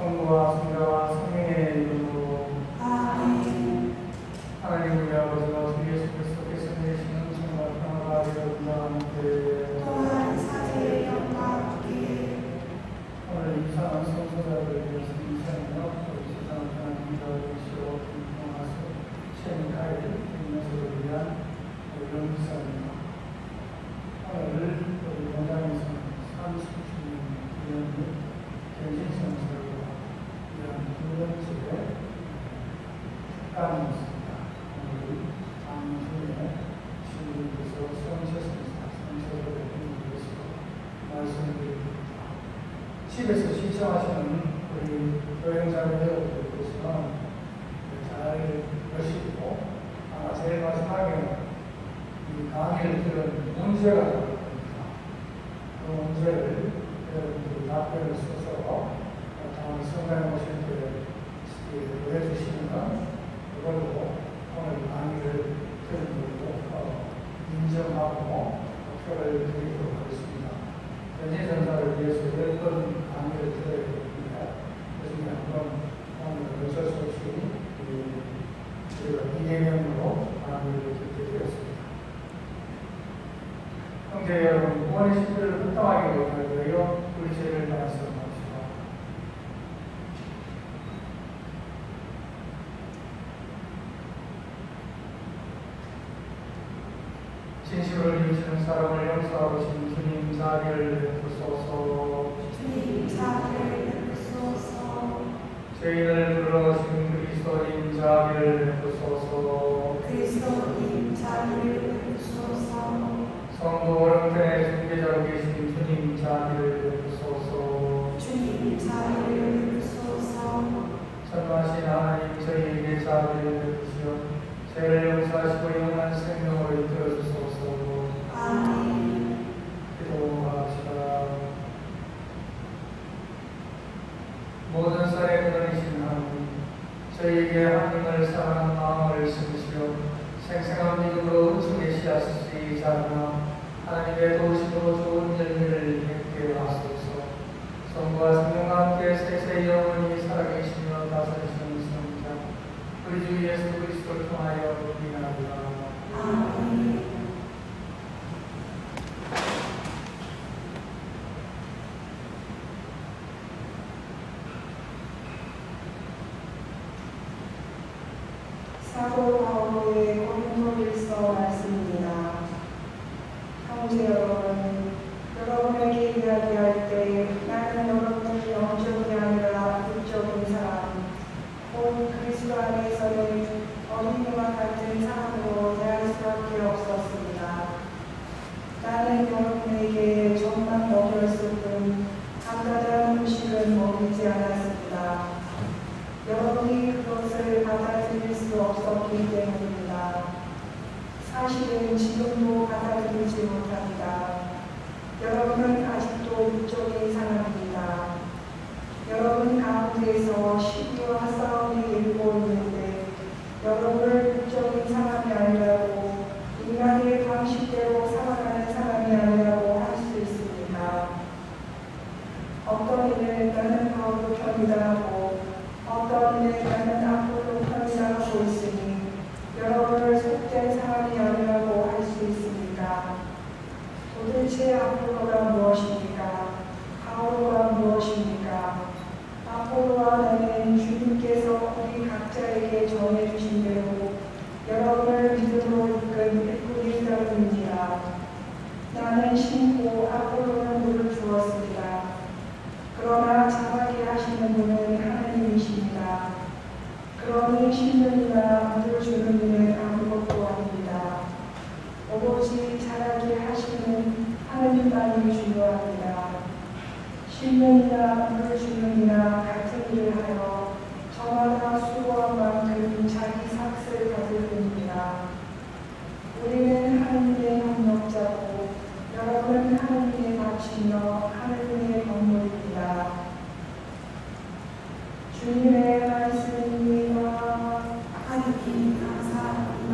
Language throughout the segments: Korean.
성부와 성자와 성령의 이름으로 아멘. 하나님 우리 아버지와 주 예수 그리스도께서 내시는 정말 평화가 되었다 함께 또한 사제의 영광께 오늘 이상한 성소자를 위해서 인생으로 우리 세상을 하나님 도와주시오 평화서 시행가를 인내서를 위한 오늘 기사입니다. 오늘 우리 본당에서 30주년 기념일 gen신성서로 이런 두 번째 특강이었습니다. 오늘 장순의 신부님께서 성체성사, 성체를 위해서 말씀을 드립니다. 집에서 시청하시는 우리 여행자들 여러분께서는 잘 보시고 아마 제일 마지막에 이 강의를 들은 문제가 나옵니다. 그 문제를 여러분들이 답변을 써서 다음 성당에 오실 때 보내주시면 그걸로 오늘 강의를 들은 걸로 인정하고 표를 드리도록 하겠습니다. 전시전사를 위해서 10번 강의를 들어야 됩니다. 그중에 한번 오늘 어쩔 수 없이 우리가 비대면으로 강의를 듣게 되었습니다. 형제 여러분, 구원의 신들을 부탁하게 되었는데요. 우리 죄를 말씀하시고 진실을 이루시는 사람을 용서하신 주님 자비를 베푸소서. 주님 자비를 베푸소서. 죄인을 불러오신 그리스도님 자비를 베푸소서. 그리스도님 자비를 베푸소서. 성도 오른편에 중재자로 계신 주님 자비를 베푸소서. 주님 자비를 베푸소서. 전능하신 하나님 저희에게 자비를 베푸시어 죄를 용서하시고 영원한 생명을 이끌어 주소서. 아멘. 기도합시다. 모든 쌀에 끊으신 하나님, 저희에게 하나님을 사랑하는 마음을 심으시어 생생한 믿음으로 은총의 씨앗이 자라나 하나님의 도우심으로 좋은 열매를 맺게 하소서. 성부와 성령과 함께 세세 영원히 살아계시며 다스리시는 성자 우리 주 예수 그리스도를 통하여 기도합니다. 아멘. 사도 바울의 고린도일서 말씀입니다. 형제 여러분, 여러분에게 이야기할 때 나는 여러분이 영적이 아니라 육적인 사람, 곧 그리스도 안에서는 어린이와 같은 사람으로 대할 수밖에 없었습니다. 나는 여러분에게 좀만 먹였을 뿐 감가다운 음식은 먹이지 않았습니다. 여러분이 그것을 받아들일 수 없었기 때문입니다. 사실은 지금도 받아들이지 못합니다. 여러분은 아직도 육적인 사람입니다. 여러분 가운데서 시기와 싸움이 일고 있는데 여러분을 육적인 사람이 아니라고 인간의 방식대로 살아가는 사람이 아니라고 할 수 있습니다. 어떤 이는 나는 바울의 편이다 하고 어떤 이는 나는 아폴로 편이다 하고 있으니 여러분을 속된 사람이 아니라고 할 수 있습니까? 도대체 아폴로가 무엇입니까? 바울과 무엇입니까? 아폴로와 나는 주님께서 우리 각자에게 전해주신 대로 여러분을 믿음으로 이끈 일꾼이더니라. 나는 심고 아폴로는 물을 주었습니다. 그러나 자라게 하시는 분은 하나님이십니다. 그러니 심는 이나 물을 주는 이는 아무것도 아닙니다. 오로지 자라게 하시는 하나님만이 중요합니다. 심는 이나 물을 주는 이나 같은 일을 하여 저마다 수고한 만큼 자기 삭슬을 받을 뿐입니다. 우리는 하나님의 협력자고 여러분은 하나님의 밭이며 하나님의 건물입니다. 주님의 말씀입니다. 하나님 감사합니다.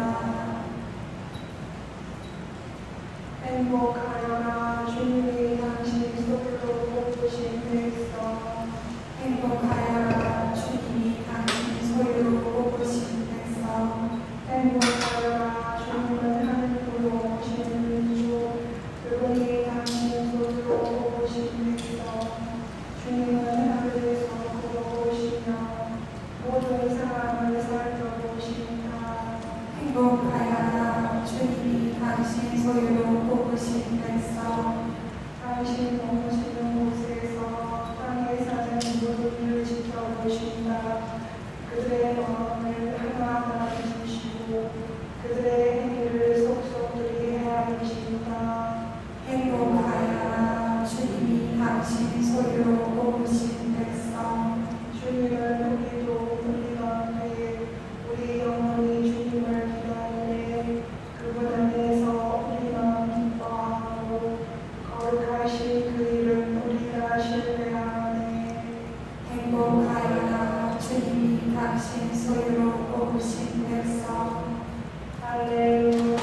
행복하여라 주님이 당신 속으로 뽑으신 백성 행복하여라 당신 소유로 뽑으신 백성 할렐루야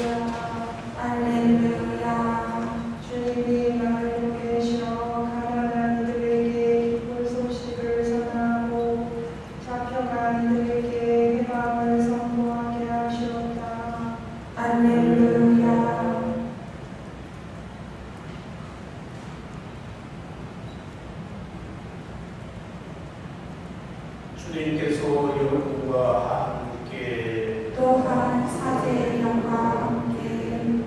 할렐루야. 주님이 나를 계시어 가난한 이들에게 기쁜 소식을 전하고 잡혀간 이들에게 해방을 선포하게 하시었다. 할렐루야. 주님께서 여러분과 함께 또한 사제들과 함께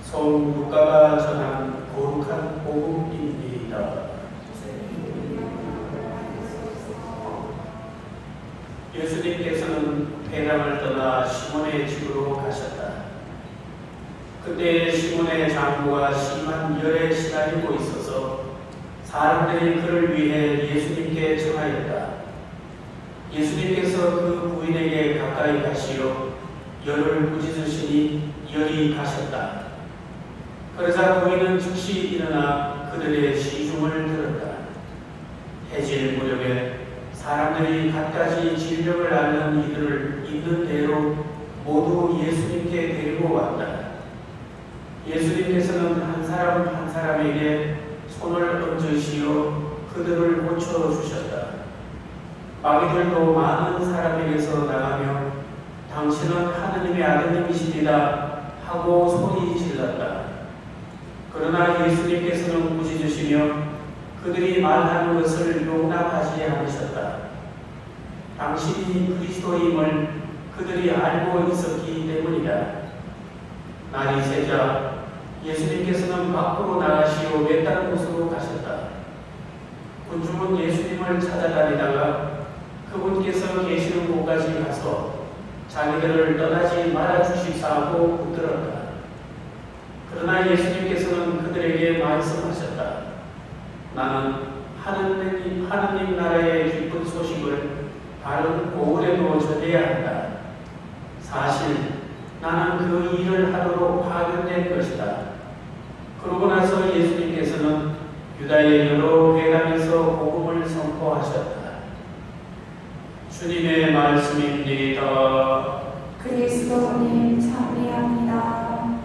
성 루카가 전한 거룩한 복음입니다. 예수님께서는 배랑을 떠나 시몬의 집으로 가셨다. 그때 시몬의 장부가 심한 열에 시달리고 있어서 사람들이 그를 위해 예수님께 청하였다. 예수님께서 그 부인에게 가까이 가시어 열을 꾸짖으시니 열이 가셨다. 그러자 부인은 즉시 일어나 그들의 시중을 들었다. 해질 무렵에 사람들이 갖가지 질병을 앓는 이들을 있는 대로 모두 예수님께 데리고 왔다. 예수님께서는 한 사람 한 사람에게 손을 얹으시어 그들을 고쳐주셨다. 마귀들도 많은 사람에게서 나가며 당신은 하느님의 아드님이십니다 하고 소리 질렀다. 그러나 예수님께서는 꾸짖으시며 그들이 말하는 것을 용납하지 않으셨다. 당신이 그리스도임을 그들이 알고 있었기 때문이다. 날이 새자 예수님께서는 밖으로 나가시어 외딴 곳으로 가셨다. 군중은 예수님을 찾아다니다가 그분께서 계시는 곳까지 가서 자기들을 떠나지 말아 주십사고 붙들었다. 그러나 예수님께서는 그들에게 말씀하셨다. 나는 하느님 나라의 기쁜 소식을 다른 고을에도 전해야 한다. 사실 나는 그 일을 하도록 파견된 것이다. 그러고 나서 예수님께서는 유다의 여러 회당에서 복음을 선포하셨다. 주님의 말씀입니다. 그리스도님 찬미합니다.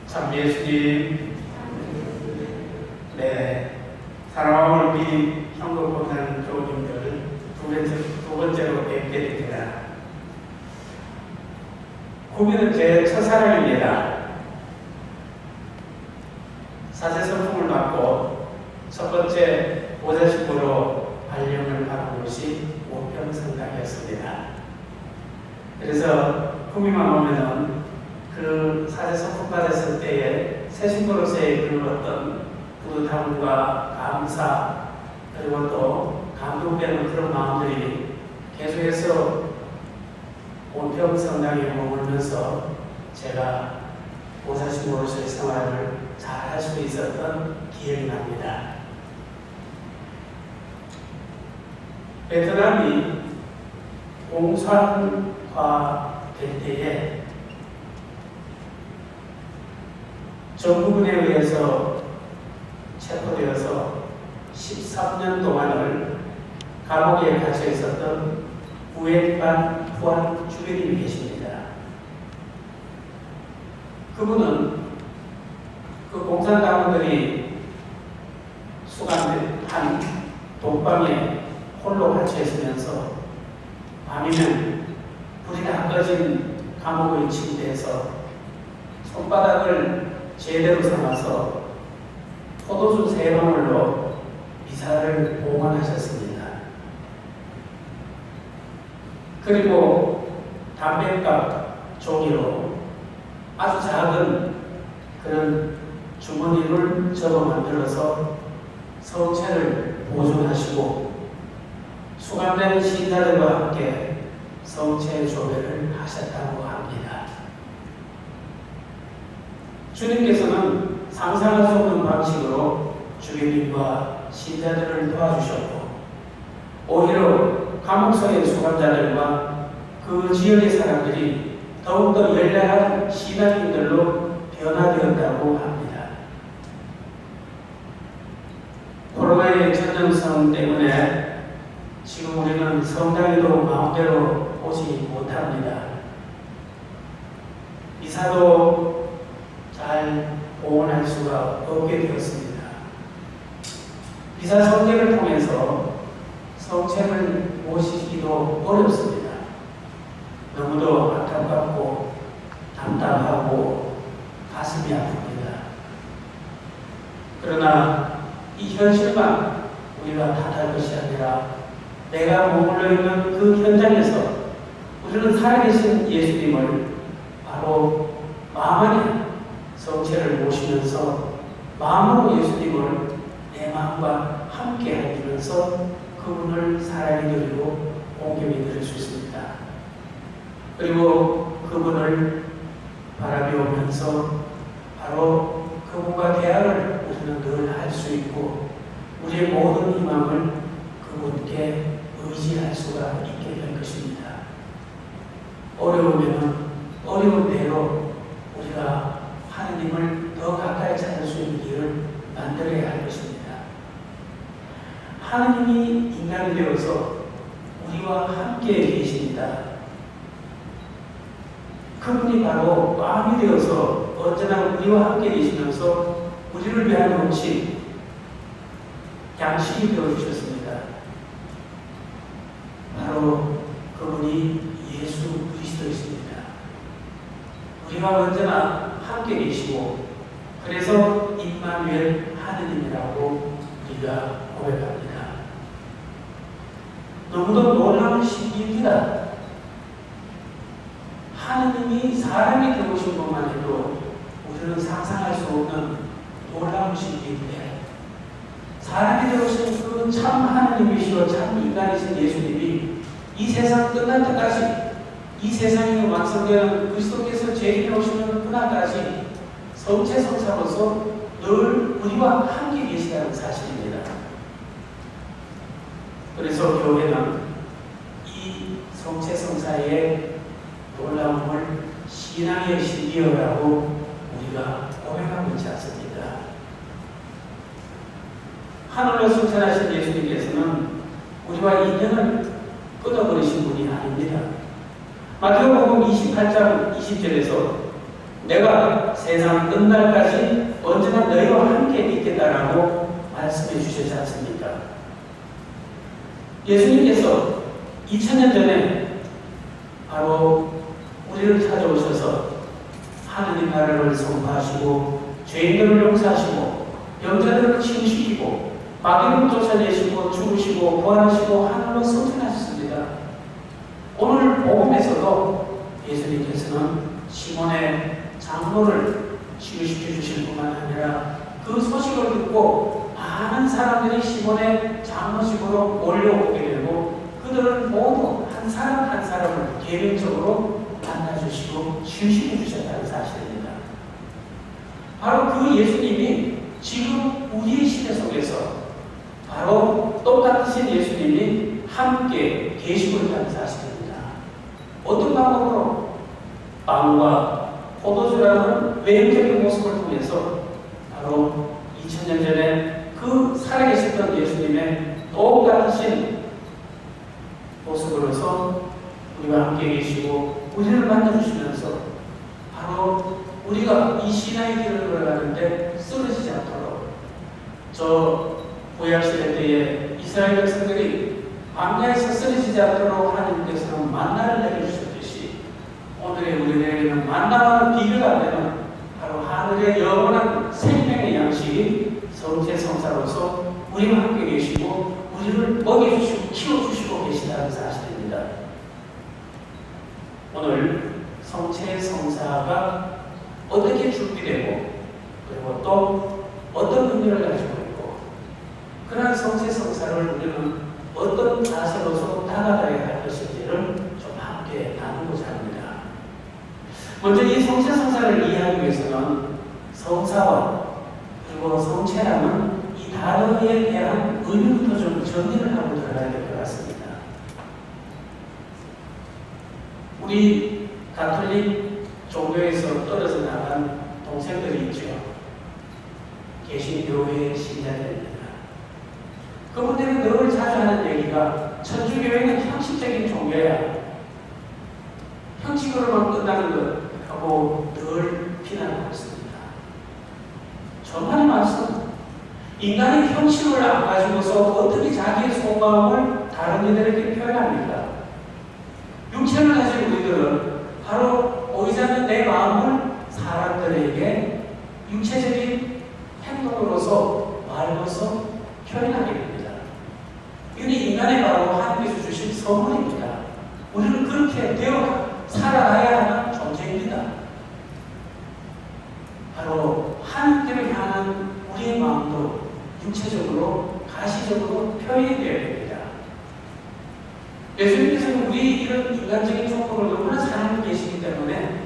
참 예수님, 네, 사랑하는 우리 형제보다는 교우님들 두 번째로 뵙게 됩니다. 구미는 제 첫사랑입니다. 사제 선풍을 받고 첫 번째 보좌식으로 발령을 받은 곳이 오평성당이었습니다. 그래서 구미만 오면은 그 사제 선풍 받았을 때에 새신부로서의 그 어떤 뿌듯함과 감사 그리고 또 감동되는 그런 마음들이 계속해서 온평성당에 머물면서 제가 보좌식으로서의 생활을 잘 할 수 있었던 기억이 납니다. 베트남이 공산화 될 때에 정부군에 의해서 체포되어서 13년 동안을 감옥에 갇혀 있었던 구엔반 후안 주교님이 계십니다. 그분은 그 공산당원들이 수감된 한 독방에 홀로 갇혀 있으면서 밤이면 불이 다 꺼진 감옥의 침대에서 손바닥을 제대로 삼아서 포도주 3방울로 미사를 봉헌하셨습니다. 그리고 담뱃값 종이로 아주 작은 그런 주머니를 접어 만들어서 성체를 보존하시고 수감된 신자들과 함께 성체 조배를 하셨다고 합니다. 주님께서는 상상할 수 없는 방식으로 주교님과 신자들을 도와주셨고 오히려 감옥소의 수감자들과 그 지역의 사람들이 더욱더 열렬한 신앙인들로 변화되었다고 합니다. 코로나 진정성 때문에 지금 우리는 성당에도 마음대로 오지 못합니다. 이사도 잘 봉헌할 수가 없게 되었습니다. 이사 성제를 통해서 성체를 모시기도 어렵습니다. 너무도 안타깝고 답답하고 가슴이 아픕니다. 그러나 이 현실만 우리가 탓할 것이 아니라 내가 머물러 있는 그 현장에서 우리는 살아계신 예수님을 바로 마음 안에 성체를 모시면서 마음으로 예수님을 내 마음과 함께 하면서 그분을 사랑이 드리고 공경이 드릴 수 있습니다. 그리고 그분을 바라보면서 바로 그분과 대화를 우리는 늘 할 수 있고 우리의 모든 희망을 그분께 의지할 수가 있게 될 것입니다. 어려우면 어려운 대로 우리가 하나님을 더 가까이 찾을 수 있는 길을 만들어야 할 것입니다. 하나님이 인간이 되어서 우리와 함께 계십니다. 그분이 바로 마음이 되어서 언제나 우리와 함께 계시면서 우리를 위한 음식, 양식이 되어주셨습니다. 바로 그분이 예수 그리스도이십니다. 우리와 언제나 함께 계시고 그래서 임마누엘 하느님이라고 우리가 고백합니다. 너무도 놀라운 신비입니다. 하느님이 사람이 되오신 것만 해도 우리는 상상할 수 없는 놀라운 신비인데 사람이 되오신 그 참 하느님이시오 참 인간이신 예수님이 이 세상 끝날 때까지 이 세상이 완성되는 그리스도께서 재림해 오시는 그날까지 성체성사로서 늘 우리와 함께 계시다는 사실입니다. 그래서 교회는 이 성체성사의 놀라움을 신앙의 신비어라고 우리가 고백하고 있지 않습니까? 하늘로 승천하신 예수님께서는 우리와 인연을 끊어버리신 분이 아닙니다. 마태복음 28장 20절에서 내가 세상 끝날까지 언제나 너희와 함께 있겠다라고 말씀해 주셨지 않습니까? 예수님께서 2000년 전에 바로 우리를 찾아오셔서 하느님 나라를 선포하시고 죄인들을 용서하시고 병자들을 치유시키고 마귀를 쫓아내시고 죽으시고 부활하시고 하늘로 승천하셨습니다. 오늘 복음에서도 예수님께서는 시몬의 장로를 치유시켜 주실 뿐만 아니라 그 소식을 듣고 많은 사람들이 시몬의 장로식으로 몰려오게 되고 그들을 모두 한 사람 한 사람을 개별적으로 만나주시고 치유시켜 주셨다는 사실입니다. 바로 그 예수님이 지금 우리의 시대 속에서 바로 똑같으신 예수님이 함께 계시고 있다는 사실입니다. 어떤 방법으로? 빵과 포도주라는 외형적인 모습을 통해서 바로 2000년 전에 그 살아계셨던 예수님의 똑같으신 모습으로서 우리와 함께 계시고 우리를 만나주시면서 바로 우리가 이 신앙의 길을 걸어가는데 쓰러지지 않도록 저 구약시대 때에 이스라엘 백성들이 광야에서 쓰러지지 않도록 하나님께서는 만나를 내려주셨듯이 오늘의 우리에게는 만나와는 비교가 안 되는 바로 하늘의 영원한 생명의 양식이 성체성사로서 우리와 함께 계시고 우리를 먹여주시고 키워주시고 계시다는 사실입니다. 오늘 성체성사가 어떻게 준비되고 그리고 또 어떤 의미를 가지고 있고 그러한 성체성사를 우리는 어떤 자세로서 다가가야 할 것인지를 좀 함께 나누고자 합니다. 먼저 이 성체성사를 이해하기 위해서는 성사와 그리고 성체라는 이 단어에 대한 의미부터 좀 정리를 하고 들어가야 될 것 같습니다. 우리 가톨릭 종교에서 떨어져 나간 동생들이 있죠. 개신교회의 신자들입니다. 그분들이 늘 자주 하는 얘기가 천주교회는 형식적인 종교야. 형식으로만 끝나는 것 하고 늘 비난하고 있습니다. 정말 말씀. 인간이 형식을 안 가지고서 어떻게 자기의 속마음을 다른 이들에게 표현합니까? 육체를 가진 우리들은 바로 보이지 않는 내 마음을 사람들에게 육체적인 행동으로서 말로서 표현하게 됩니다. 이건 인간의 바로 하나님께서 주신 선물입니다. 우리는 그렇게 되어 살아가야 하는 존재입니다. 바로 하나님께를 향한 우리의 마음도 육체적으로, 가시적으로 표현이 되어야 됩니다. 예수님께서는 우리 이런 인간적인 조건을 너무나 사랑하고 계시기 때문에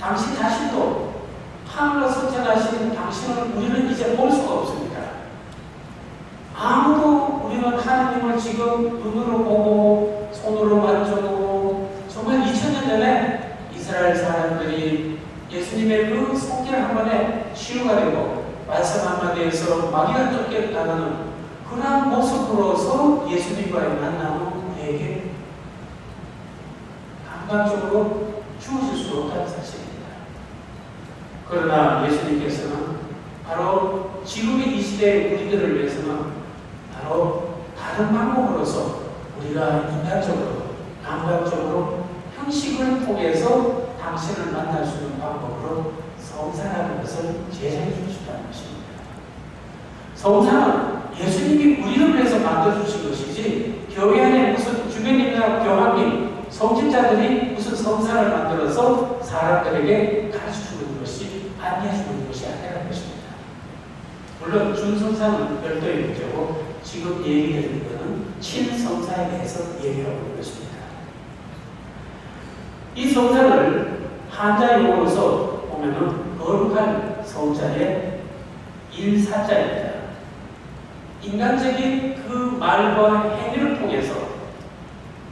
당신 자신도 하늘로 선천하신 당신을 우리는 이제 볼 수가 없습니다. 아무도 우리는 하나님을 지금 눈으로 보고 손으로 만져보고 정말 2000년 전에 이스라엘 사람들이 예수님의 그 손길 한 번에 치유가 되고 말씀 한마디에서 마귀가 쫓겨나가는 그러한 모습으로서 예수님과의 만남은 우리에게 감각적으로 주어질 수 없다는 사실입니다. 그러나 예수님께서는 바로 지금의 이 시대의 우리들을 위해서는 바로 다른 방법으로서 우리가 인간적으로, 감각적으로 형식을 통해서 당신을 만날 수 있는 방법으로 성사라는 것을 제시해 주셨다는 것입니다. 성사는 예수님이 우리를 위해서 만들어주신 것이지 교회 안에 무슨 주교님이나 교황님, 성직자들이 무슨 성사를 만들어서 사람들에게 가르쳐주는 것이 안내해주는 것이 아니라는 것입니다. 물론 준성사는 별도의 문제고 지금 얘기해드리는 것은 친성사에 대해서 얘기하고 있는 것입니다. 이 성사를 한자 용어로서 보면은 거룩한 성자의 일사자입니다. 인간적인 그 말과 행위를 통해서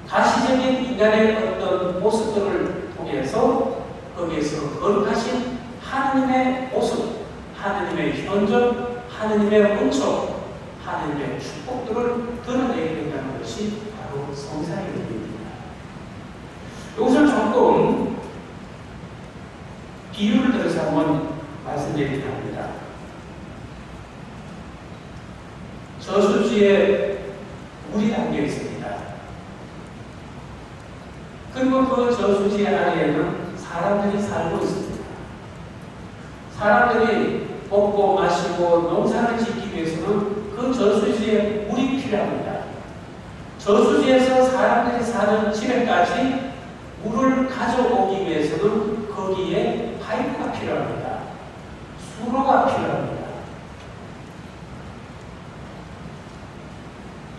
가시적인 인간의 어떤 모습들을 통해서 거기에서 거룩하신 하느님의 모습, 하느님의 현존, 하느님의 은총, 하느님의 축복들을 드러내게 된다는 것이 바로 성사의 의미입니다. 이것을 조금 비유를 들어서 한번 말씀드리긴 합니다. 저수지에 물이 담겨 있습니다. 그리고 그 저수지 아래에는 사람들이 살고 있습니다. 사람들이 먹고 마시고 농사를 짓기 위해서는 그 저수지에 물이 필요합니다. 저수지에서 사람들이 사는 집에까지 물을 가져오기 위해서는 거기에 파이프가 필요합니다. 수로가 필요합니다.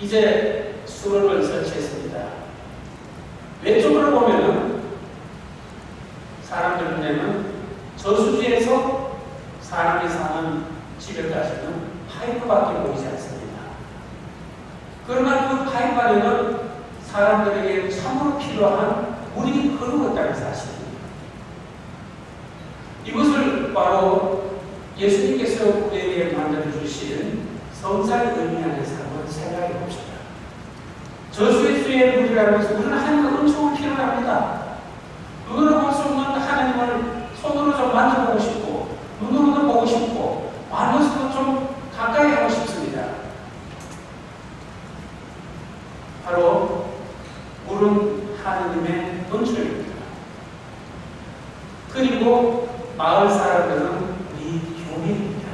이제 수로를 설치했습니다. 왼쪽으로 보면은 사람들 눈에는 저수지에서 사람이 사는 집에까지는 파이프밖에 보이지 않습니다. 그러나 그 파이프 안에는 사람들에게 참으로 필요한 물이 흐르고 있다는 사실입니다. 이것을 바로 예수님께서 우리에게 만들어주신 성사의 의미 안에서 한번 생각해 봅시다. 저수지의 물이라고 해서 우리는 하나님의 은총을 필요합니다. 눈으로 볼 수 없는 하나님을 손으로 좀 만져보고 싶고 눈으로도 보고 싶고 말로서도 좀 가까이 하고 싶습니다. 바로 물은 하나님의 은총입니다. 그리고 마을 사람들은 우리 교회입니다.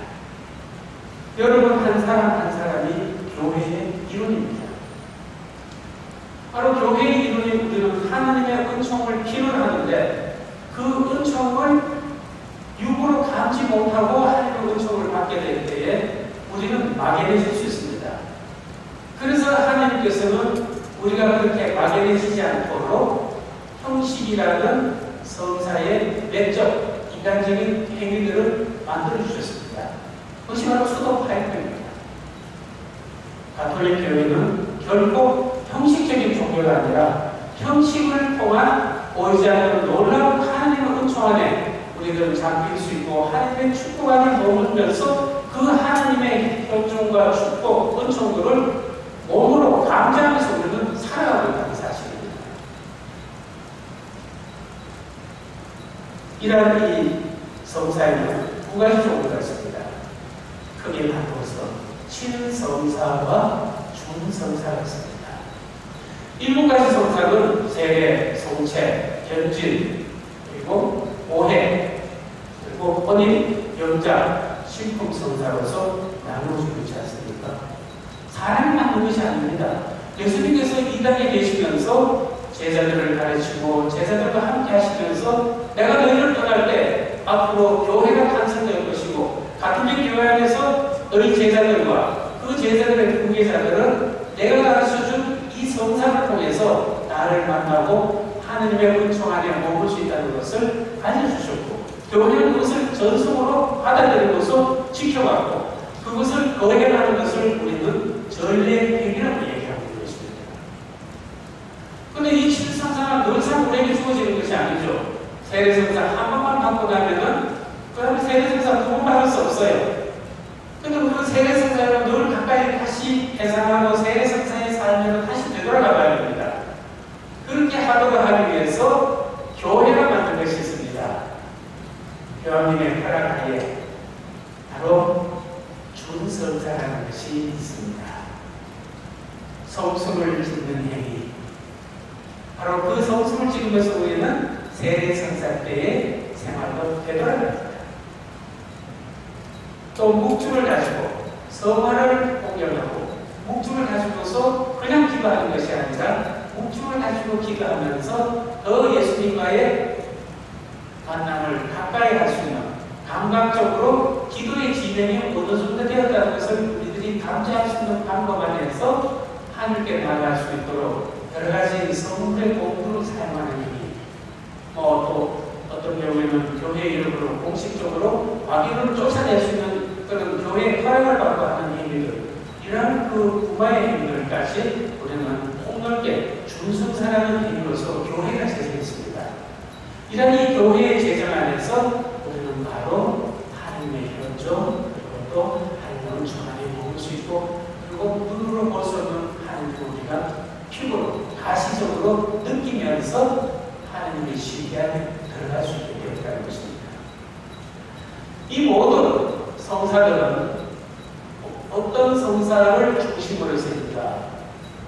여러분 한 사람 한 사람이 교회의 일원입니다. 바로 교회의 일원인 우리는 하나님의 은총을 필요하는데 그 은총을 육으로 감지 못하고 하나님의 은총을 받게 될 때에 우리는 막연해질 수 있습니다. 그래서 하나님께서는 우리가 그렇게 막연해지지 않도록 형식이라는 성사의 내적 인간적인 행위들을 만들어 주셨습니다. 그것이 바로 수도 파이프입니다. 가톨릭 교회는 결국 형식적인 종교가 아니라 형식을 통한 보이지 않는 놀라운 하나님의 은총 안에 우리들은 잠길 수 있고 하나님의 축복 안에 머물면서 그 하나님의 현존과 축복, 모든 정도를 몸으로 감지하면서 우리는 살아가고 있다는 사실입니다. 이러한 이 성사에는 두 가지 종류가 있습니다. 크게 나누어서 친성사와 준성사가 있습니다. 일곱 가지 성사는 세례, 성체, 견진, 그리고 오해, 그리고 혼인, 영장, 신품 성사로서 나누어지고 있지 않습니까? 사람이 만든 것이 아닙니다. 예수님께서 이 땅에 계시면서 제자들을 가르치고 제자들과 함께 하시면서 내가 너희를 떠날 때 앞으로 교회가 탄생될 것이고 가톨릭 교회 안에서 너희 제자들과 그 제자들의 후계자들은 내가 가르쳐준 이 성사를 통해서 나를 만나고 하느님의 은총 안에 머물 수 있다는 것을 알려주셨고 교회는 그것을 전승으로 받아들이고서 지켜왔고 그것을 거행하는 것을 우리는 전례행위라고 얘기하고 있는 것입니다. 그런데 이 칠성사는 늘상 우리에게 주어지는 것이 아니죠. 세례성사 한 번만 받고 나면은 그 다음에 세례성사 두 번 받을 수 없어요. 근데 그 세례성사를 늘 가까이 다시 회상하고 세례성사의 삶으로 다시 되돌아가 봐야 됩니다. 그렇게 하도록 하기 위해서 교회가 만든 것이 있습니다. 교황님의 허락하에 바로 준성사라는 것이 있습니다. 성승을 짓는 행위. 바로 그 성승을 찍으면서 우리는 세례성사 때의 생활로 되돌아갑니다. 또 묵주를 가지고 성화를 공경하고 묵주를 가지고서 그냥 기도하는 것이 아니라 묵주를 가지고 기도하면서 더 예수님과의 만남을 가까이 할 수 있는 감각적으로 기도의 진행이 어느 정도 되었다는 것을 우리들이 감지할 수 있는 방법 안에서 하늘께 나아갈 수 있도록 여러 가지 성물의 공부를 사용하는 힘이 또 어떤 경우에는 교회 이름으로 공식적으로 마귀를 쫓아낼 수 있는 그런 교회의 허락을 받고 하는 행위들 이러한 그 구마의 행위들까지 우리는 폭넓게 준성사라는 행위로서 교회가 제정했습니다. 이런 이 교회의 제정 안에서 우리는 바로 하나님의 현존 그리고 또 하나님은 전하에 먹을 수 있고 그리고 눈으로 볼 수 없는 하나님을 우리가 피부로 가시적으로 느끼면서 하나님의 시기 안에 들어갈 수 있게 되었다는 것입니다. 이 모든 성사들은 어떤 성사를 중심으로 했습니까?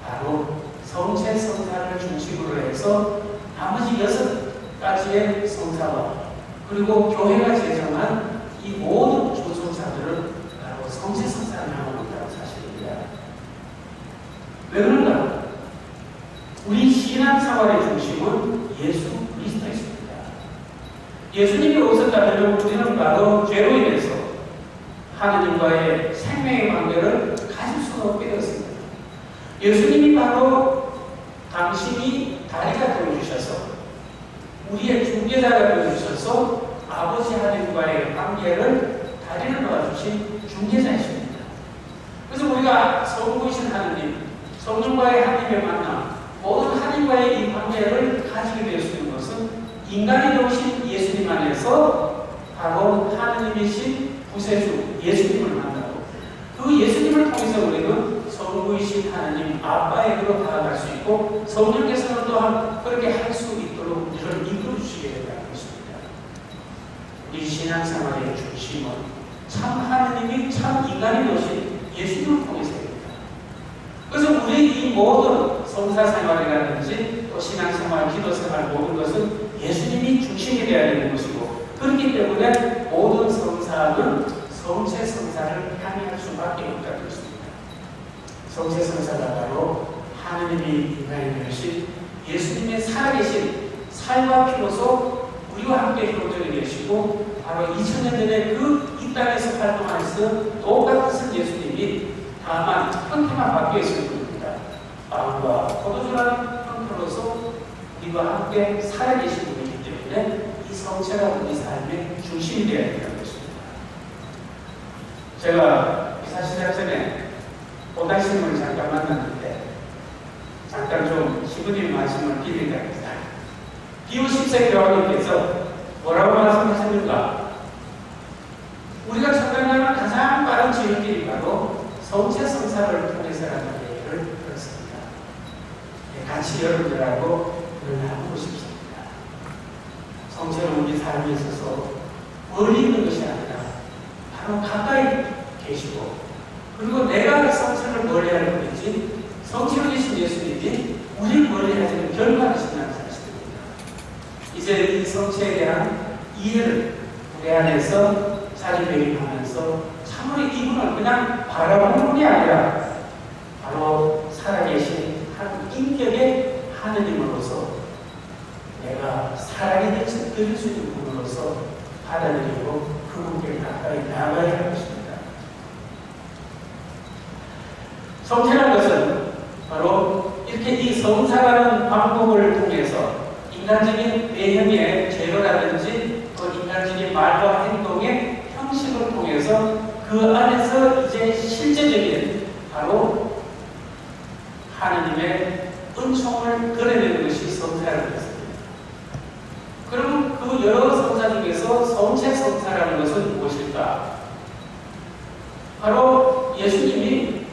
바로 성체 성사를 중심으로 해서 나머지 6가지의 성사와 그리고 교회가 제정한 이 모든 주성사들은 바로 성체 성사를 하고 있다는 사실입니다. 왜 그런가? 우리 신앙생활의 중심은 예수 그리스도였습니다. 예수님이 오셨다면 우리는 바로 죄로 인해서 하느님과의 생명의 관계를 가질 수가 없게 되었습니다. 예수님이 바로 당신이 다리가 되어주셔서 우리의 중개자가 되어주셔서 아버지 하느님과의 관계를 다리를 놓아주신 중개자이십니다. 그래서 우리가 성부이신 하느님, 성령과의 하느님의 만남, 모든 하느님과의 이 관계를 가지게 될 수 있는 것은 인간이 되오신 예수님 안에서 바로 하느님이신 구세주 예수님을 만나고 그 예수님을 통해서 우리는 성부이신 하나님 아빠에게로 다가갈 수 있고 성령께서는 또한 그렇게 할 수 있도록 우리를 이끌어 주시게 된다는 것입니다. 우리 신앙생활의 중심은 참 하나님이 참 인간이 되신 예수님을 통해서입니다. 그래서 우리 이 모든 성사생활이라든지 또 신앙생활, 기도생활 모든 것은 예수님이 중심이 되어야 되는 것이고 그렇기 때문에 모든 성사는 성체 성사를 향할 수밖에 없다는 것입니다. 성체 성사가 바로 하느님이 인간이 되신 예수님의 살아계신 삶과 피로서 우리와 함께 교제를 계시고 바로 2000년 전에 그 이 땅에서 활동하시던 똑같은 예수님이 다만 형태만 바뀌어 있을 뿐입니다. 빵과 포도주라는 형태로서 우리와 함께 살아계신 분이기 때문에 이 성체가 우리 삶의 중심이 되어야 된다는 것입니다. 제가 이사 시작 전에 오달신문을 잠깐 만났는데 잠깐 좀 시부님 말씀을 드리려고 합니다. 기호 10세 교황님께서 뭐라고 말씀하셨는가? 우리가 찾아가는 가장 빠른 지름길이 바로 성체 성사를 통해서라는 얘기를 들었습니다. 같이 여러분들하고 그걸 나누고 싶습니다. 성체는 우리 삶에 있어서 멀리 있는 것이 아니라 바로 가까이 계시고, 그리고 내가 성체를 멀리할 뿐이지 성체로 계신 예수님이 우리 멀리하지는 결과하신다는 사실입니다. 이제 이 성체에 대한 이해를 우리 안에서 자리매김하면서 참으로 이분을 그냥 바라보는 분이 아니라 바로 살아계신 한 인격의 하느님으로서 내가 사랑이 드릴 수 있는 분으로서 받아들이고 그분께 가까이 나아가야 할 것입니다. 성체라는 것은 바로 이렇게 이 성사라는 방법을 통해서 인간적인 내형의 재료라든지 또 인간적인 말과 행동의 형식을 통해서 그 안에서 이제 실제적인 바로 하나님의 은총을 드러내는 것이 성사라는 것입니다. 그럼 그 여러 성사 중에서 성체 성사라는 것은 무엇일까? 바로 예수님이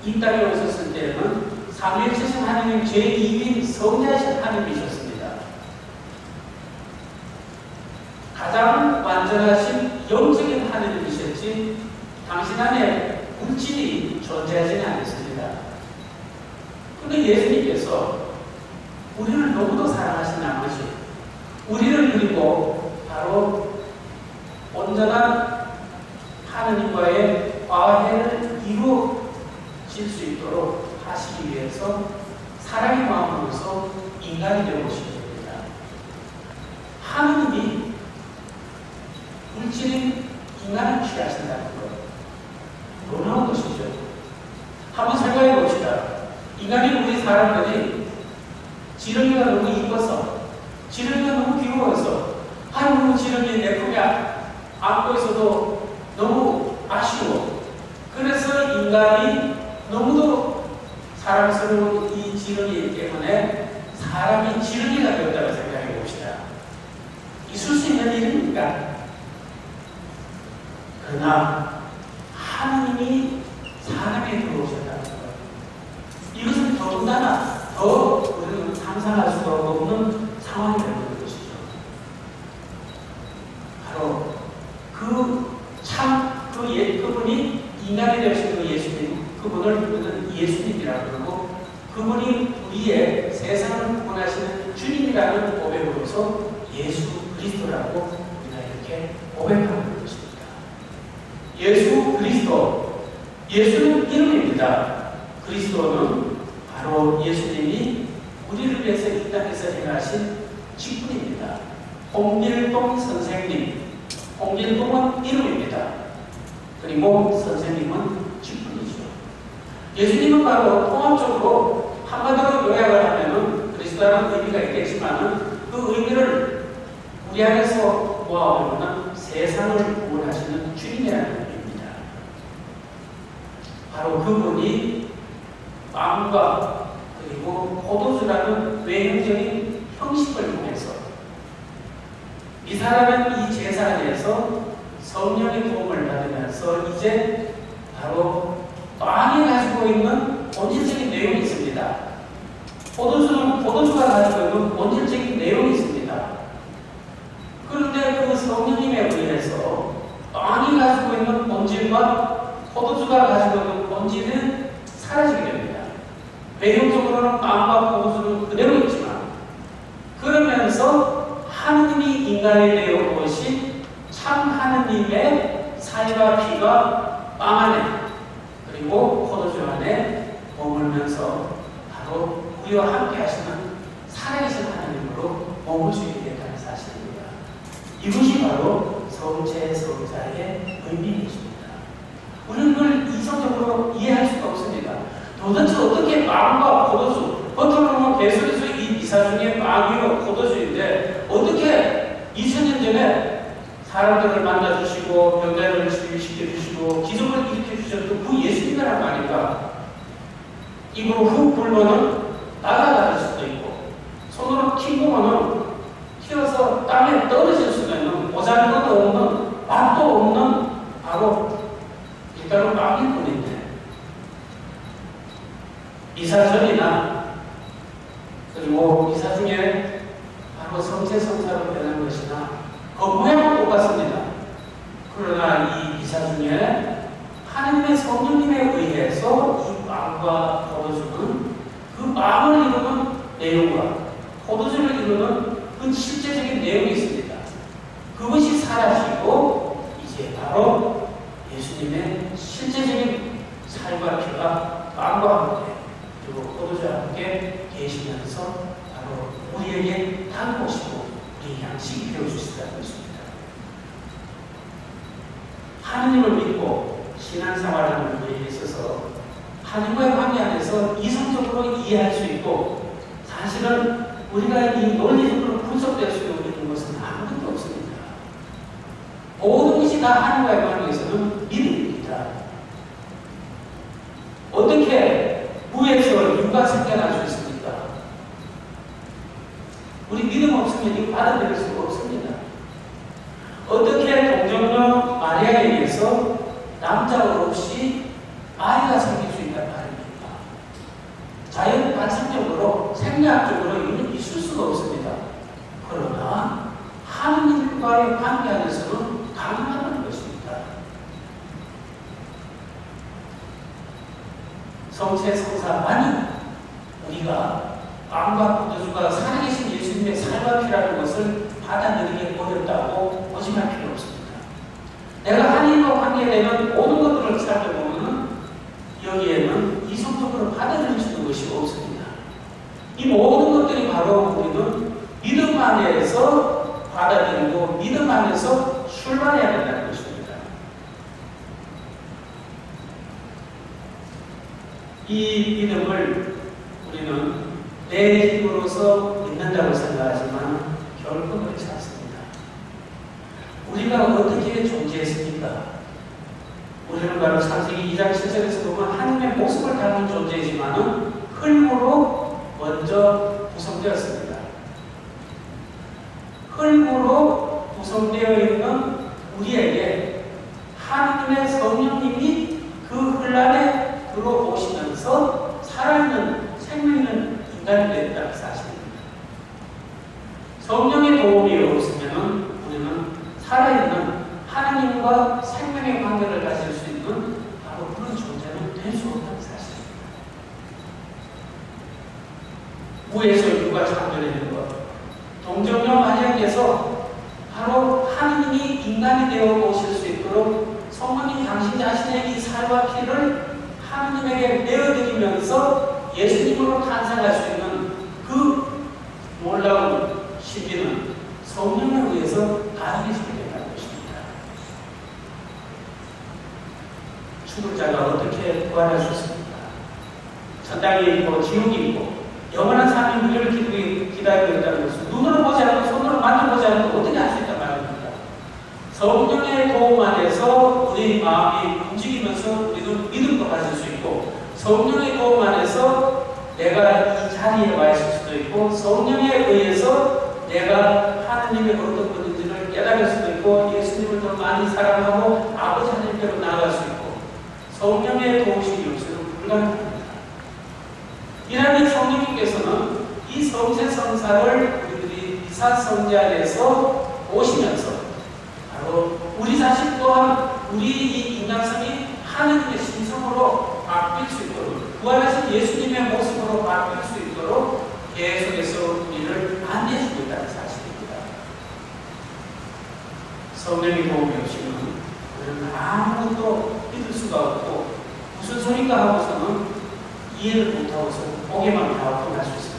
이 땅에 오셨을 때는 삼위일체신 하나님 제2인 성자이신 하나님이셨습니다. 가장 완전하신 영적인 하나님이셨지 당신 안에 물질이 존재하지는 않았습니다. 그런데 예수님께서 우리를 너무도 사랑하신 나머지 우리를 그리고 바로 온전한 하느님과의 화해를 이루어질 수 있도록 하시기 위해서 사랑의 마음으로서 인간이 되어 오신 겁니다. 하느님이 물질인 인간을 취하신다는 것, 놀라운 것이죠. 한번 생각해 봅시다. 인간이 우리 사람들이 지렁이가 너무 이뻐서, 지렁이가 너무 귀여워서, 아이고 지렁이 내 품에 안고 있어도 너무 아쉬워. 그래서 인간이 너무도 사랑스러운 이 지렁이 때문에 사람이 지렁이가 되었다고 생각해 봅시다. 있을 수 있는 일입니까? 그러나 하나님이 사람에 들어오셨다는 것, 이것은 더군다나 더 우리는 상상할 수가 없는 상황이 되는 것이죠. 바로 그분이 인간이 되신 그 예수님, 그분을 우리는 예수님이라고 그러고, 그분이 우리의 세상을 구원하시는 주님이라는 고백으로서 예수 그리스도라고 우리가 이렇게 고백하는 것입니다. 예수 그리스도, 예수는 이름입니다. 그리스도는 바로 예수님이 우리를 위해서 이 땅에서 행하신 직분입니다. 홍길동 선생님, 홍길동은 이름입니다. 그리고 선생님은 직분이죠. 예수님은 바로 통합적으로 한마디로 요약을 하면은 그리스도라는 의미가 있겠지만 그 의미를 우리 안에서 모아보면 세상을 구원하시는 주님이라는 의미입니다. 바로 그분이 빵과 그리고 포도주라는 외형적인 형식을 통해서 이 사람은 이 제사 안에서 성령의 도움을 받으면서 이제 바로 빵이 가지고 있는 본질적인 내용이 있습니다. 포도주가 가지고 있는 본질적인 내용이 있습니다. 그런데 그 성령님에 의해서 빵이 가지고 있는 본질과 포도주가 가지고 있는 본질은 사라지게 됩니다. 외형적으로는 빵과 포도주는 그대로 있지만, 그러면서 하느님이 인간이 되어 오신 참 하느님의 살과 피가 빵 안에 그리고 포도주 안에 머물면서 바로 우리와 함께 하시는 살아계신 하나님으로 머물 수 있게 된다는 사실입니다. 이것이 바로 성체 성자의 의미입니다. 우리는 그걸 이성적으로 이해할 수가 없습니다. 도대체 어떻게 빵과 포도주, 겉으로는 계속해서 이 미사 중에 빵이요 포도주인데 어떻게 2000년 전에 사람들을 만나주시고 병자를 치유시켜주시고 기적을 일으켜주셨던 그 예수님이란 말인가? 입으로 훅 불면은 날아갈 수도 있고 손으로 킥보면은 튀어서 땅에 떨어질 수가 있는, 모자란 것도 없는, 맛도 없는 바로 밀가루 빵일 뿐인데 미사전이나 그리고 미사 중에 바로 성체성사로 변한 것이나 겉모양은 똑같습니다. 그러나 이 미사 중에 하나님의 성령님에 의해서 이 빵과 포도주는 그 빵을 이루는 내용과 포도주를 이루는 그 실제적인 내용이 있습니다. 그것이 사라지고 이제 바로 예수님의 실제적인 살과 피가 빵과 함께 그리고 포도주와 함께 계시면서 바로 우리에게 다가오시고 우리 양식이 되어주시다는 것입니다. 하느님을 믿고 신앙생활하는 우리에 있어서 하나님과의 관계 안에서 이성적으로 이해할 수 있고 사실은 우리가 이 논리적으로 분석될 수 있는 것은 아무것도 없습니다. 모든 것이 다 하나님과의 관계에서는 믿음입니다. 어떻게 무에서 유가 생겨날 수 있습니까? 우리 믿음 없으면 이거 받아들일 수가 없습니다. 어떻게 동정녀 마리아에 의해서 남자 없이 아이가 생길 수 있단 말입니까? 자연 발생적으로 생리학적으로 이는 있을 수가 없습니다. 그러나 하느님과의 관계 안에서는 가능하다는 것입니다. 성체성사만이 우리가 빵과 포도주가 살아계신 예수님의 살과 피라는 것을 받아들이기 어렵다고 거짓말 필요 없습니다. 내가 하나님과 관계되는 모든 것들을 살펴보면 여기에는 이성적으로 받아들일 수 있는 것이 없습니다. 이 모든 것들이 바로 우리는 믿음 안에서 받아들이고 믿음 안에서 출발해야 된다는 것입니다. 이 믿음을 우리는 내 힘으로서 믿는다고 생각하지만 결코 그렇지 않습니다. 우리가 어떻게 존재했습니까? 우리는 바로 창세기 2장 7절에서 보면 하나님의 모습을 닮은 존재이지만 흙으로 먼저 구성되었습니다. 흙으로 구성되어 있는 우리에게 하나님의 성령님이 그 흙 안에 들어오시면서 살아있는 생명 있는 인간이 됐다는 사실입니다. 성령의 도움이 없으면 우리는 살아있는 하나님과 생명의 관계를 가질 수 있는 바로 그런 존재는 될 수 없다는 사실입니다. 무에서 유가 창조되는 것, 동정녀 마리아께서 바로 하나님이 인간이 되어 오실 수 있도록 성령님 당신 자신의 이 살과 피를 하나님에게 내어드리면서 예수님으로 탄생할 수 있는 그 놀라운 신비는 성령에 의해서 가능해지게 된다는 것입니다. 죽은 자가 어떻게 부활할 수 있습니까? 천당이 있고 지옥이 있고 영원한 삶이 우리를 기다리고 있다는 것은 눈으로 보지 않고 손으로 만져보지 않고 어떻게 할 수 있단 말입니다. 성령의 도움 안에서 우리 마음이 움직이면서 우리는 믿음도 가질 수 있고 성령의 도움 안에서 내가 이 자리에 와 있을 수도 있고 성령에 의해서 내가 하나님의 어떤 분인지를 깨달을 수도 있고 예수님을 더 많이 사랑하고 아버지 하나님께로 나아갈 수 있고 성령의 도우심이 없으면 불가능합니다. 이러한 성령님께서는 이 성체성사를 우리들이 미사성제 안에서 오시면서 바로 우리 자신 또한 우리 이 인간성이 하느님의 신성으로 바뀔 수 있도록 부활하신 예수님의 모습으로 바뀔 수 있도록 계속해서 우리를 안내해주고 있다는 사실입니다. 성령의 도움이 없이는 우리는 아무것도 믿을 수가 없고 무슨 소리인가 하고서는 이해를 못하고서 보기만 하고 할 수 있습니다.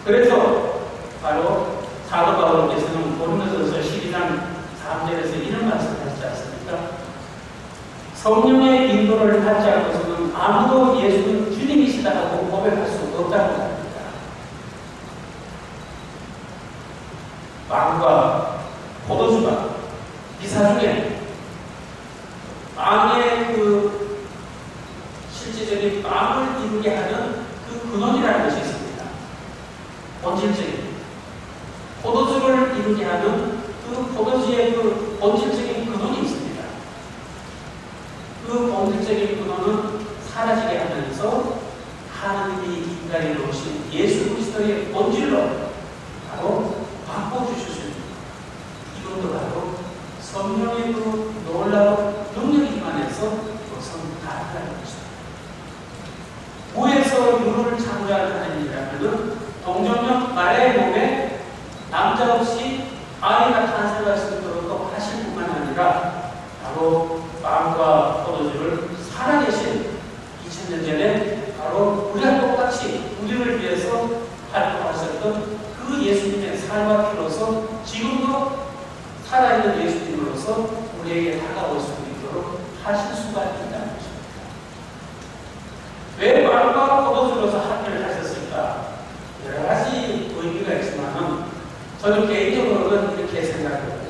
그래서 바로 사도 바울께서는 고린도전서 12장 3절에서 이런 말씀을 하시지 않습니까? 성령의 인도를 받지 않고서는 아무도 예수는 주님이시다 하고 고백할 수 없다고 합니다. 빵과 포도주가 미사 중에 빵의 그 실제적인 빵을 이루게 하는 그 근원이라는 것이 있습니다. 본질적인 포도주를 이루게 하는 그 포도주의 그 본질적인 근원이 있습니다. 그 본질적인 근원은 사라지게 하면서 하나님이 인간에 오신 예수 그리스도의 본질로 바로 바꿔주실 수 있는 이것도 바로 성령의 그 놀라운 능력이 임하면서 그것은 가능한 것입니다. 무에서 유를 창조한 하나님이라면 동정녀 마리아의 몸에 남자 없이 아이가 탄생할 수 있도록 하실 뿐만 아니라 바로 빵과 포도주를 살아계신 2000년 전에 바로 우리와 똑같이 우리를 위해서 활동하셨던 그 예수님의 삶과 피로서 지금도 살아있는 예수님으로서 우리에게 다가올 수 있도록 하실 수가 있다는 것입니다. 왜 빵과 포도주로서 합류를 하셨을까? 여러 가지 의미가 있지만 저는 개인적으로는 이렇게 생각합니다.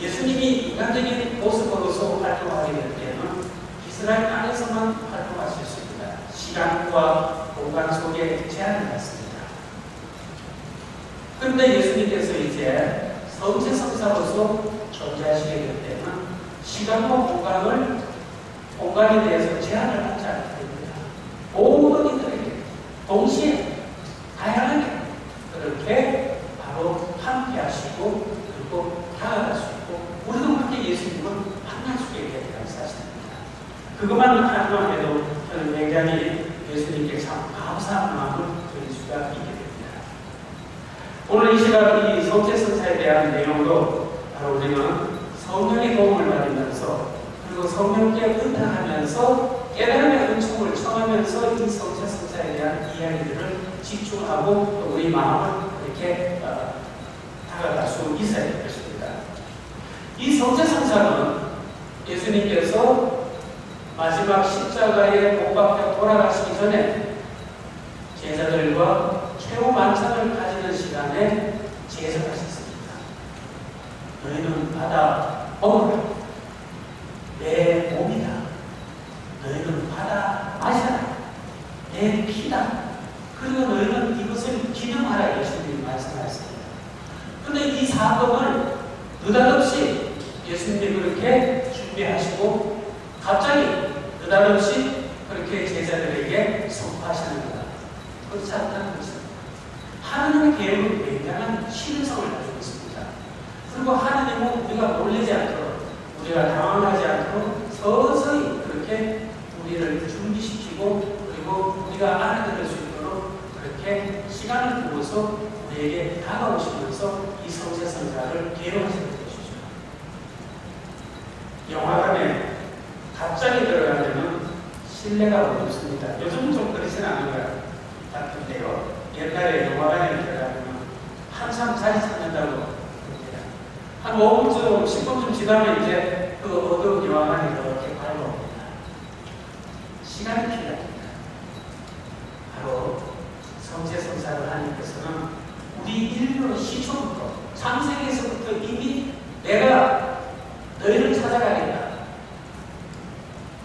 예수님이 인간적인 모습으로서 활동하게 될 때는 이스라엘 안에서만 활동하실 수 있습니다. 시간과 공간 속에 제한을 받습니다. 그런데 예수님께서 이제 성체성사로서 존재하시게 될 때는 시간과 공간에 대해서 제한을 받지 않게 됩니다. 모든 이들에게 동시에 다양하게 그렇게 바로 함께 하시고 그리고 다가갈 수 있고 우리도 함께 예수님을 만날 수 있게 되는 사실입니다. 그것만 하나만 해도 저는 굉장히 예수님께 참 감사한 마음을 드릴 수가 있게 됩니다. 오늘 이 시간 이 성체성사에 대한 내용도 바로 우리는 성령의 도움을 받으면서 그리고 성령께 은혜하면서 깨달음의 은총을 청하면서 이 성체성사에 대한 이야기들을 집중하고 우리 마음을 이렇게 다가갈 수 있어야 될 것입니다. 이 성체성사는 예수님께서 마지막 십자가에 못 박혀 돌아가시기 전에 제자들과 최후 만찬을 가지는 시간에 제설하셨습니다. 너희는 받아 먹으라. 내 몸이다. 너희는 받아 마시라. 내 피다. 그리고 너희는 이것을 기념하라. 예수님이 말씀하셨습니다. 그런데 이 사건을 느닷없이 예수님이 그렇게 준비하시고 갑자기 느닷없이 그렇게 제자들에게 선포하시는 거다. 그렇지 않다는 것입니다. 하나님의 계획은 굉장한 신성을 가지고 있습니다. 그리고 하나님은 우리가 놀라지 않도록 우리가 당황하지 않도록 서서히 그렇게 우리를 준비시키고 그리고 우리가 알아들을 수 있도록 그렇게 시간을 두고서 우리에게 다가오시면서 이 성체성사를 계획하시는 것이죠. 영화관에 갑자기 들어가면 신뢰가 어렵습니다. 요즘은 좀 그렇지는 않은 것 같은데요. 옛날에 영화관에 들어가면 한참 자리 찾는다고 한 5분쯤, 10분쯤 지나면 이제 그 어두운 영화관이 이렇게 밝아옵니다. 시간이 필요합니다. 바로 성체성사를 하나님께서는 우리 인류 시초부터 창세기에서부터 이미 내가 너희를 찾아가겠다.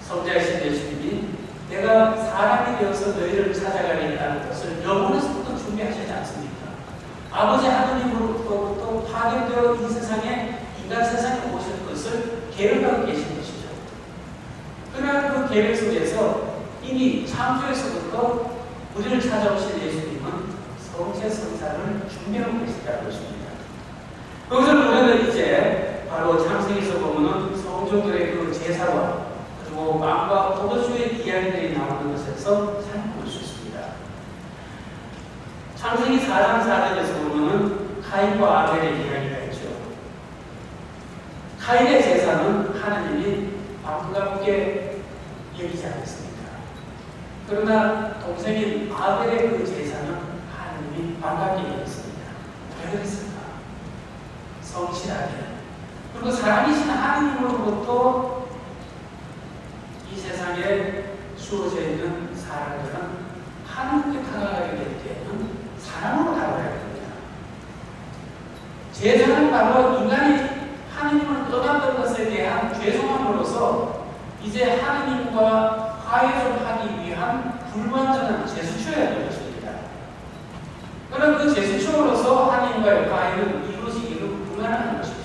성자이신 예수님이 내가 사람이 되어서 너희를 찾아가겠다는 것을 영원에서부터 준비하시지 않습니까? 아버지 하나님으로부터 파견되어 이 세상에 인간 세상에 오실 것을 계획하고 계신 것이죠. 그러나 그 계획 속에서 이미 창조에서부터 우리를 찾아오신 예수님은 성체성사를 준비하고 계시다는 것입니다. 여기서 우리는 이제 바로 창세기에서 보면은 성전들의 그 제사와 그리고 빵과 포도주의 이야기들이 나오는 것에서 살펴볼 수 있습니다. 창세기 4장 4절에서 보면은 카인과 아벨의 이야기가 있죠. 카인의 제사는 하나님이 반갑게 여기지 않았습니다. 그러나 동생인 아벨의 그 제사는 하나님이 반갑게 여겼습니다. 왜 그랬을까? 성실하게. 그리고 사람이신 하나님으로부터 이 세상에 주어져 있는 사람들은 하나님께 다가가게 될 때는 사람으로 다가가야 됩니다. 제사는 바로 인간이 하나님을 떠났던 것에 대한 죄송함으로써 이제 하나님과 화해 좀 하기 위한 불완전한 제수처여야 될 것입니다. 그러나 그 제수처로서 하나님과의 화해는 이루어지기는 불가능한 것이죠.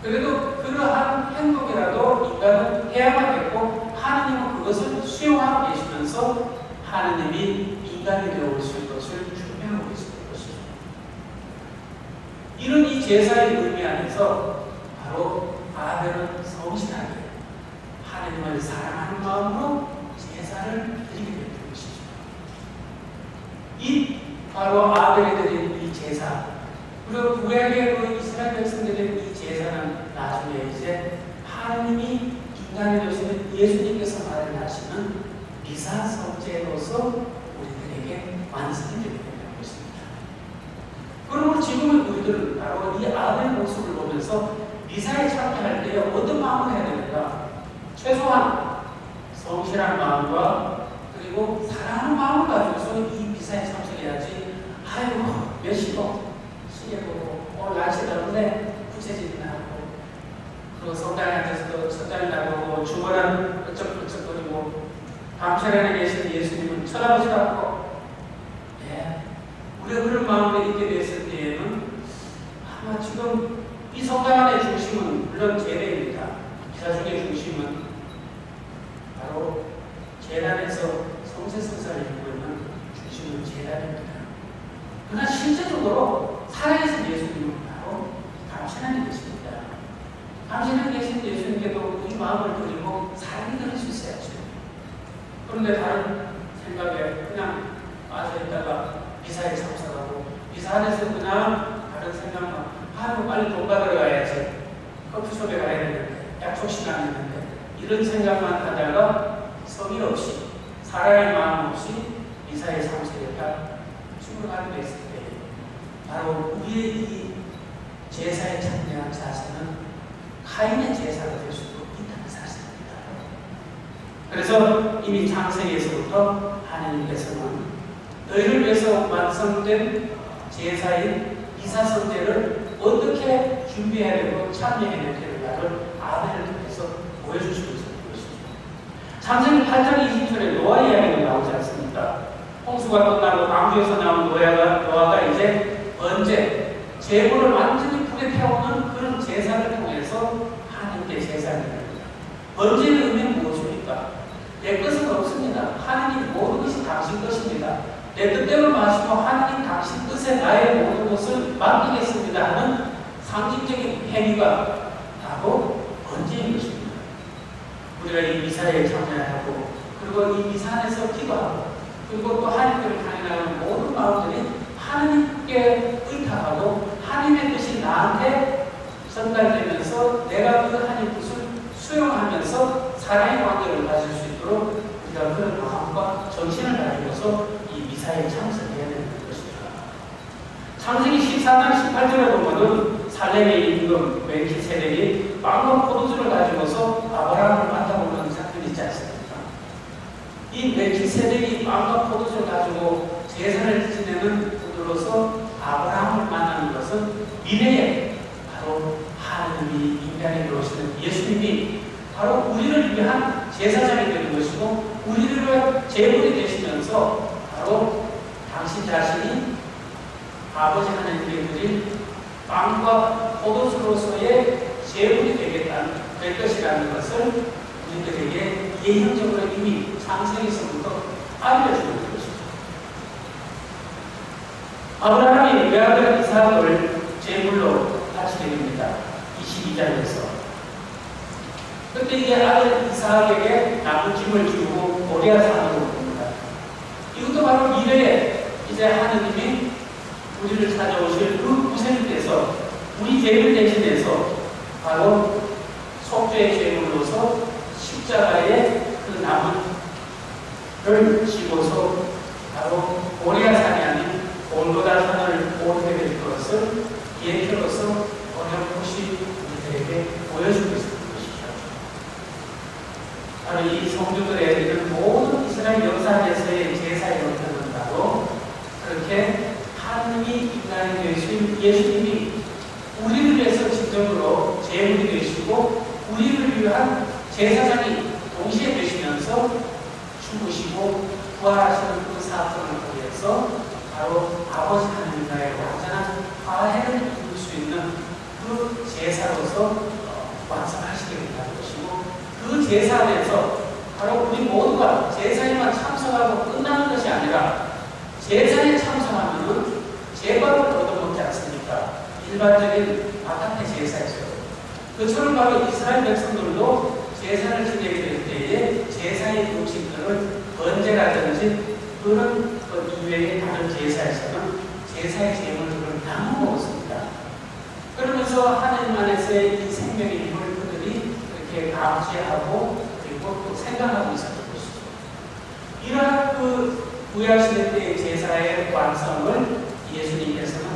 그래도 그러한 제사의 의미 안에서 바로 아벨은 성실하게 하나님을 사랑하는 마음으로 제사를 드리게 되는 것이죠. 이 바로 아벨이 드린 이 제사, 그리고 구약의 그 이스라엘 백성들의 이 제사는 나중에 이제 하나님이 인간이 되시는 예수님께서 마련하시는 미사 성제로서 우리들에게 완성이 되게 되는 것입니다. 그러므로 지금은 우리들은 바로 이 아벨 모습을 보면서 미사에 참여할 때 어떤 마음을 해야 되는가? 최소한 성실한 마음과 그리고 사랑하는 마음을 가지고서 이 미사에 참석해야지. 아이고 몇 시고 시계 보고 오늘 날씨 더운데 부채질이나 하고, 그리고 성당에 앉아서도 성당이 나가고 주말은 어쩍어쩍거리고 밤시간에 계신 예수님은 쳐다보지도 않고, 우리가 그런 마음을 있게 됐을 때에는 아마 지금 이 성당 안의 중심은 물론 제례입니다. 기사중의 중심은 바로 제단에서 성세성사를 이루고 있는 중심은 제단입니다. 그러나 실제적으로 살아계신 예수님은 바로 감신하는 것입니다. 감신하는 계신 예수님께도 이 마음을 드리고 사랑이 드릴 수 있어야죠. 그런데 다른 생각에 그냥 빠져있다가 미사에 참석하고 미사 안에서 그냥 다른 생각만 하고 빨리 돈 받으러 가야지, 커피숍에 가야 되는데, 약속 시간이 있는데, 이런 생각만 하다가 성의 없이 사랑의 마음 없이 미사에 참석했다 죽어가게 됐을 때 바로 우리의 이 제사에 참여한 자세는 카인의 제사가 될 수도 있다는 사실입니다. 그래서 이미 창세기에서부터 하나님께서는 너희를 위해서 완성된 제사인 이사성제를 어떻게 준비해야 되고 참여해야 되는가를 아벨을 통해서 보여주시고 있는 것이죠. 창세기 8장 20절에 노아 이야기가 나오지 않습니까? 홍수가 끝나고 광주에서 나온 노아가 이제 번제, 제물을 완전히 불에 태우는 그런 제사를 통해서 하나님께 제사를 드립니다. 번제의 의미는 무엇입니까? 내 것은 없습니다. 하나님 모든 것이 당신 것입니다. 내 뜻대로 마시고 하나님 당신 뜻에 나의 모든 것을 맡기겠습니다 하는 상징적인 행위가 바로 번제인 것입니다. 우리가 이 미사에 참여하고 그리고 이 미사 안에서 기도하고 그리고 또 하나님께를 향하는 모든 마음들이 하나님께 의탁하고 하나님의 뜻이 나한테 전달되면서 내가 그 하나님 뜻을 수용하면서 사랑의 관계를 가질 수 있도록 우리가 그런 마음과 정신을 가지고서 이 미사에 참석해야 되는 것입니다. 창세기 14장 18절에 보면은 살렘에 있는 멜키세덱이 빵과 포도주를 가지고서 아브라함을 만나보는 사건이 있지 않습니까? 이 멜키세덱이 빵과 포도주를 가지고 제사를 지내는 분으로서 아브라함을 만나는 것은 미래에 바로 하나님이 인간에 들어오시는 예수님이 바로 우리를 위한 제사장이 되는 것이고 우리를 위한 제물이 되시면서 바로 당신 자신이 아버지 하나님께 드린 빵과 포도주로서의 제물이 될 것이라는 것을 우리들에게 예형적으로 이미 창세기서부터 알려주는 것입니다. 아브라함이 외아들 이삭을 제물로 바치게 됩니다. 22장에서. 그때 이제 아들 이삭에게 나무 짐을 주고 모리아 산으로 봅니다. 이것도 바로 미래에 이제 하느님이 우리를 찾아오실 그 구세주께서 우리 죄를 대신해서 바로 속죄의 제물로서 십자가에 그 나무를 지고서 바로 모리아 산이 아닌 골고다 산을 오르게 될 것을 예표로서 어렴풋이 우리들에게 보여주고 있습니다. 바로 이 성도들의 이런 모든 이스라엘 역사에서의 제사의 형태는 바로 그렇게 하나님이 인간이 되신 예수님이 우리를 위해서 직접으로 제물이 되시고 우리를 위한 제사장이 동시에 되시면서 죽으시고 부활하시는 그 사건을 통해서 바로 아버지 하나님과의 완전한 화해를 이룰 수 있는 그 제사로서 완성하시게 된다는 것이고 그 제사 안에서 바로 우리 모두가 제사에만 참석하고 끝나는 것이 아니라 제사에 참석하면 제밥을 얻어먹지 않습니까? 일반적인 바깥의 제사였어요. 그처럼 바로 이스라엘 백성들도 제사를 지내게 될 때에 제사의 음식들을 번제라든지 그런 이외의 다른 제사에서는 제사의 제물들을 나눠 먹었습니다. 그러면서 하나님 안에서의 이 생명의 힘을 그들이 이렇게 감지하고 그리고 또 생각하고 있었던 것이죠. 이러한 그 구약시대 때의 제사의 완성을 예수님께서는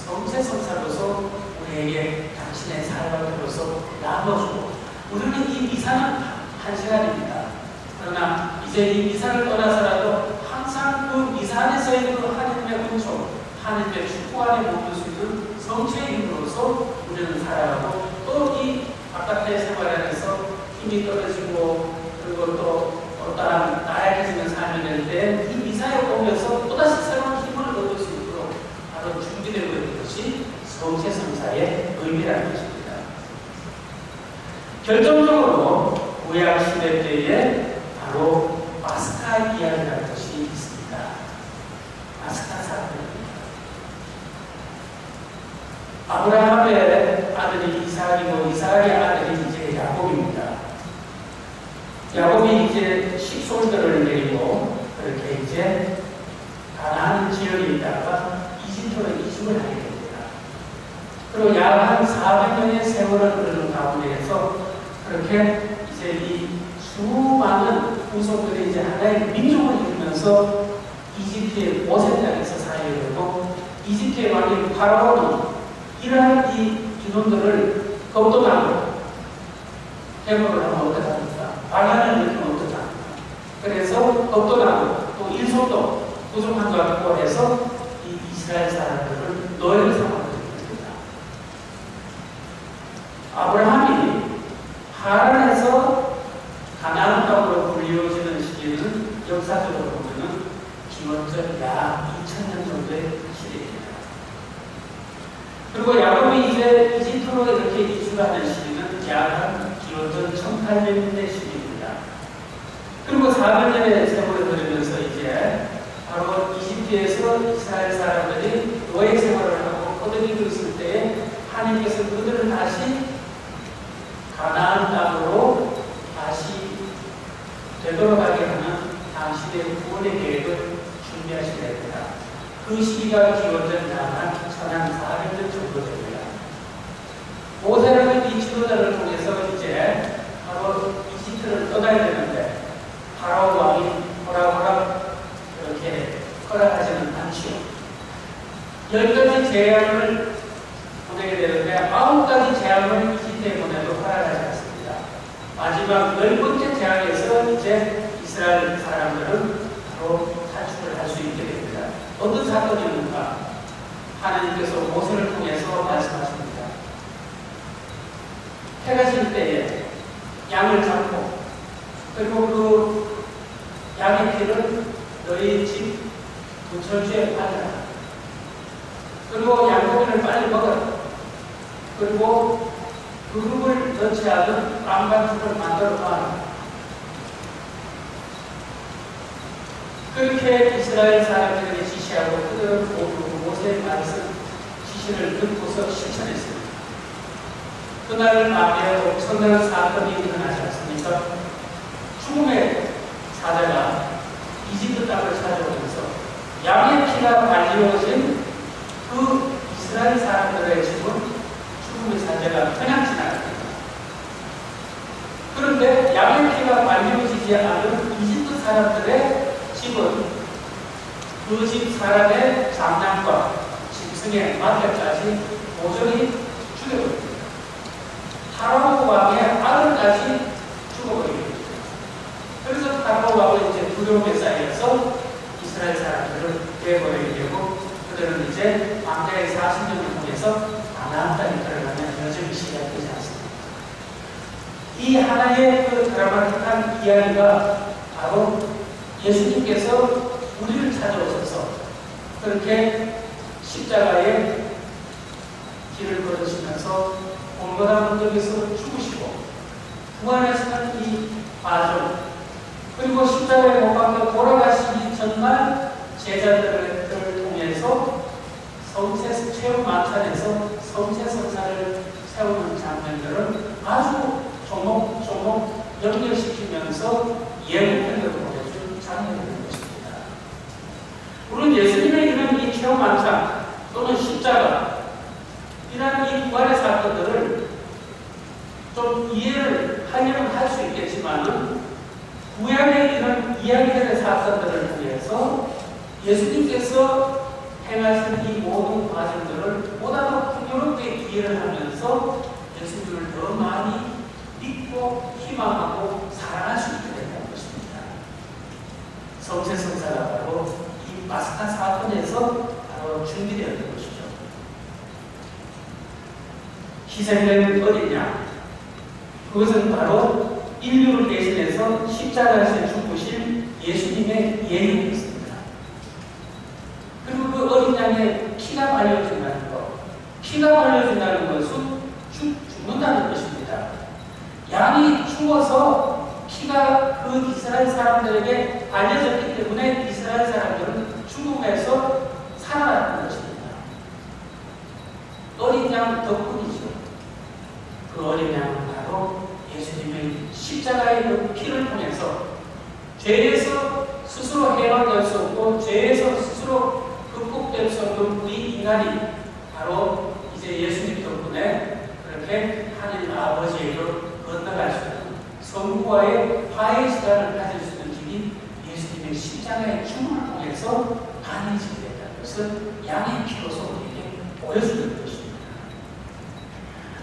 성체성사로서 우리에게 당신의 사랑으로서 나눠주고, 우리는 이 미사는 한 시간입니다. 그러나 이제 이 미사를 떠나서라도 항상 그 미사 안에서의 그 하나님의 은총, 하나님의 축복 안에 머물 수 있는 성체의 힘으로서 우리는 살아가고, 또 이 바깥의 생활 안에서 힘이 떨어지고 그리고 또 어떠한 나약해지는 삶이 될 때 이 미사에 오면서 또다시 새로운 힘을 얻을 수 있도록 바로 준비되고 있는 것이 성체성사의 의미라는 것입니다. 결정적으로 구약 시대 때에 바로 파스카 이야기라는 것이 있습니다. 파스카 사건입니다. 아브라함의 아들이 이삭이고 이삭의 아들이 이제 야곱입니다. 야곱이 이제 식솔들을 내리고 그렇게 이제 가나안 지역에 있다가 이집트로 이주를 하게 됩니다. 그리고 약 한 400년의 세월을 흐르는 가운데에서 그렇게 이제 이 수많은 후손들이 이제 하나의 민족을 이루면서 이집트의 모세 땅에서 살게 되고, 이집트의 왕인 파라오는 이러한 이 인원들을 겁도 나고 해보를 하면 어떡합니까? 반란을 일으키면 어떡합니까? 그래서 겁도 나고 또 일손도 부족한 것 같고 해서 이 이스라엘 사람들을 노예로 삼아버립니다. 아브라함이 하란에서 가나안 땅으로 불리워지는 시기는 역사적으로 보면은 기원전 약 2000년 정도의 시기입니다. 그리고 야곱이 이제 이집트로 이렇게 이주하는 시기는 약 기원전 1800년대 시기입니다. 그리고 400년의 세월을 거르면서 이제 바로 이집트에서 이스라엘 사람들이 노예 생활을 하고 거듭이고 있을 때에 하나님께서 그들을 다시 가나안 땅으로 다시 되돌아가게 하는 당신의 구원의 계획을 준비하시게 됩니다. 그 시기가 기원전 약 1400년 정도 됩니다. 모세라는 이 지도자를 통해서 이제 바로 이집트를 떠나야 되는데 파라오 왕이 호락호락 이렇게 허락하지는 않지요. 10가지 재앙을 보내게 되는데 9가지 재앙을 이집트에 보내도 허락하지 않습니다. 마지막 10번째 재앙에서 이제 이스라엘 사람들은 바로 탈출을 할 수 있게 됩니다. 어떤 사건이었는가? 하나님께서 모세를 통해서 말씀하십니다. 해가 질 때에 양을 잡고 그리고 그 양의 피를 너희 집 부처주에 빠져라. 그리고 양고기를 빨리 먹어라. 그리고 그룹을 넣지 않은 빵반죽을 만들어 놔라. 그렇게 이스라엘 사람들에게 지시하고 그들은 모세의 말씀 지시를 듣고서 실천했습니다. 그날 밤에 엄청난 사건이 일어나지 않습니까? 죽음의 사자가 이집트 땅을 찾아오면서 양의 피가 발리워진 그 이스라엘 사람들의 집은 죽음의 사자가 그냥 지나갑니다. 그런데 양의 피가 발리워지지 않은 이집트 사람들의 집은 그 집 사람의 장남과 짐승의 마태까지 모조리 죽여버립니다. 파라오 왕의 아들까지 죽어버립니다. 그래서 파라오 왕은 이제 두려움에 쌓여서 이스라엘 사람들을 내버리게 되고 그들은 이제 광야의 40년을 통해서 가나안 땅에 들어가는 여정이 시작되지 않습니다. 이 하나의 그 드라마틱한 이야기가 바로 예수님께서 우리를 찾아오셔서 그렇게 십자가의 길을 걸으시면서 골고다 언덕에서 죽으시고 부활하시는 이 과정, 그리고 십자가에 못 박혀 돌아가시기 전날 제자들을 통해서 성체 체험 만찬에서 성체성사를 세우는 장면들을 아주 조목조목 연결시키면서 예고편으로 보여준 장면인 것입니다. 우리는 예수님의 이런 이 체험한상 또는 십자가 이런 이 부활의 사건들을 좀 이해를 하려면 할 수 있겠지만은 구약의 이런 이야기들의 사건들을 통해서 예수님께서 행하신 이 모든 과정들을 보다 더 풍요롭게 이해를 하면서 예수님을 더 많이 믿고 희망하고 사랑할 수 있게 된다는 것입니다. 성체성사가 바로 이 파스카 사건에서 바로 준비되었던 것이죠. 희생된 어린 양, 그것은 바로 인류를 대신해서 십자가에서 죽으신 예수님의 예언이었습니다. 그리고 그 어린 양의 피가 발려진다는 것, 피가 발려진다는 것은 죽는다는 것입니다. 양이 죽어서 피가 그 이스라엘 사람들에게 발려졌기 때문에 이스라엘 사람들은 죽음에서 살아났던 것입니다. 어린 양 덕분이죠. 그 어린 양은 바로 예수님의 십자가의 그 피를 통해서 죄에서 스스로 해방될 수 없고 죄에서 스스로 극복될 수 없는 우리 인간이 바로 이제 예수님 덕분에 그렇게 하나님 아버지에게로 건너갈 수 있는 성부와의 화해 시간을 가질 수 있는 길이 예수님의 십자가의 죽음을 통해서 가능해지게 된다는 것을 양의 피로서 우리에게 보여주는 것입니다.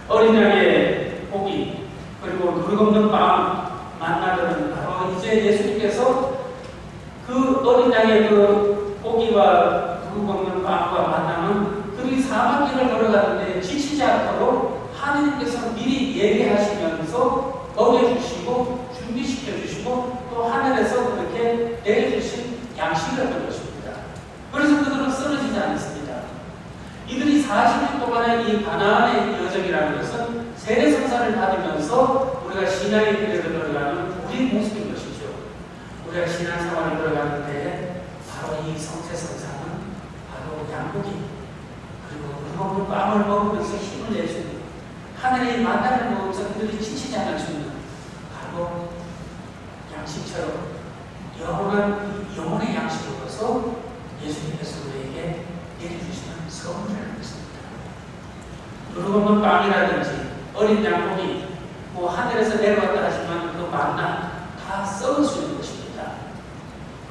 어린 양의 복이 그리고 누룩 없는 빵 만나들은 바로 이제 예수님께서 그 어린 양의 그 고기와 누룩 없는 빵과 만나면 그들이 사막길을 걸어가는데 지치지 않도록 하느님께서 미리 예배하시면서 먹여주시고 준비시켜주시고 또 하늘에서 그렇게 내려주신 양식이었던 것입니다. 그래서 그들은 쓰러지지 않습니다. 이들이 40년 동안의 이 가나안의 여정이라는 것은 세례성사를 받으면서 우리가 신앙의 길을 걸어가는 우리 모습인 것이죠. 우리가 신앙생활을 걸어가는데 바로 이 성체성사는 바로 양고기 그리고 그 빵을 먹으면서 힘을 내주는 하늘의 만나를 먹으면서 그들이 지치지 않을 수 있는 바로 양식처럼 영혼의 양식으로서 예수님께서 우리에게 내려주시는 선물이라는 것입니다. 누룩 없는 빵이라든지 어린 양고기 뭐 하늘에서 내려왔다 하지만 그 만나 다 썩을 수 있는 것입니다.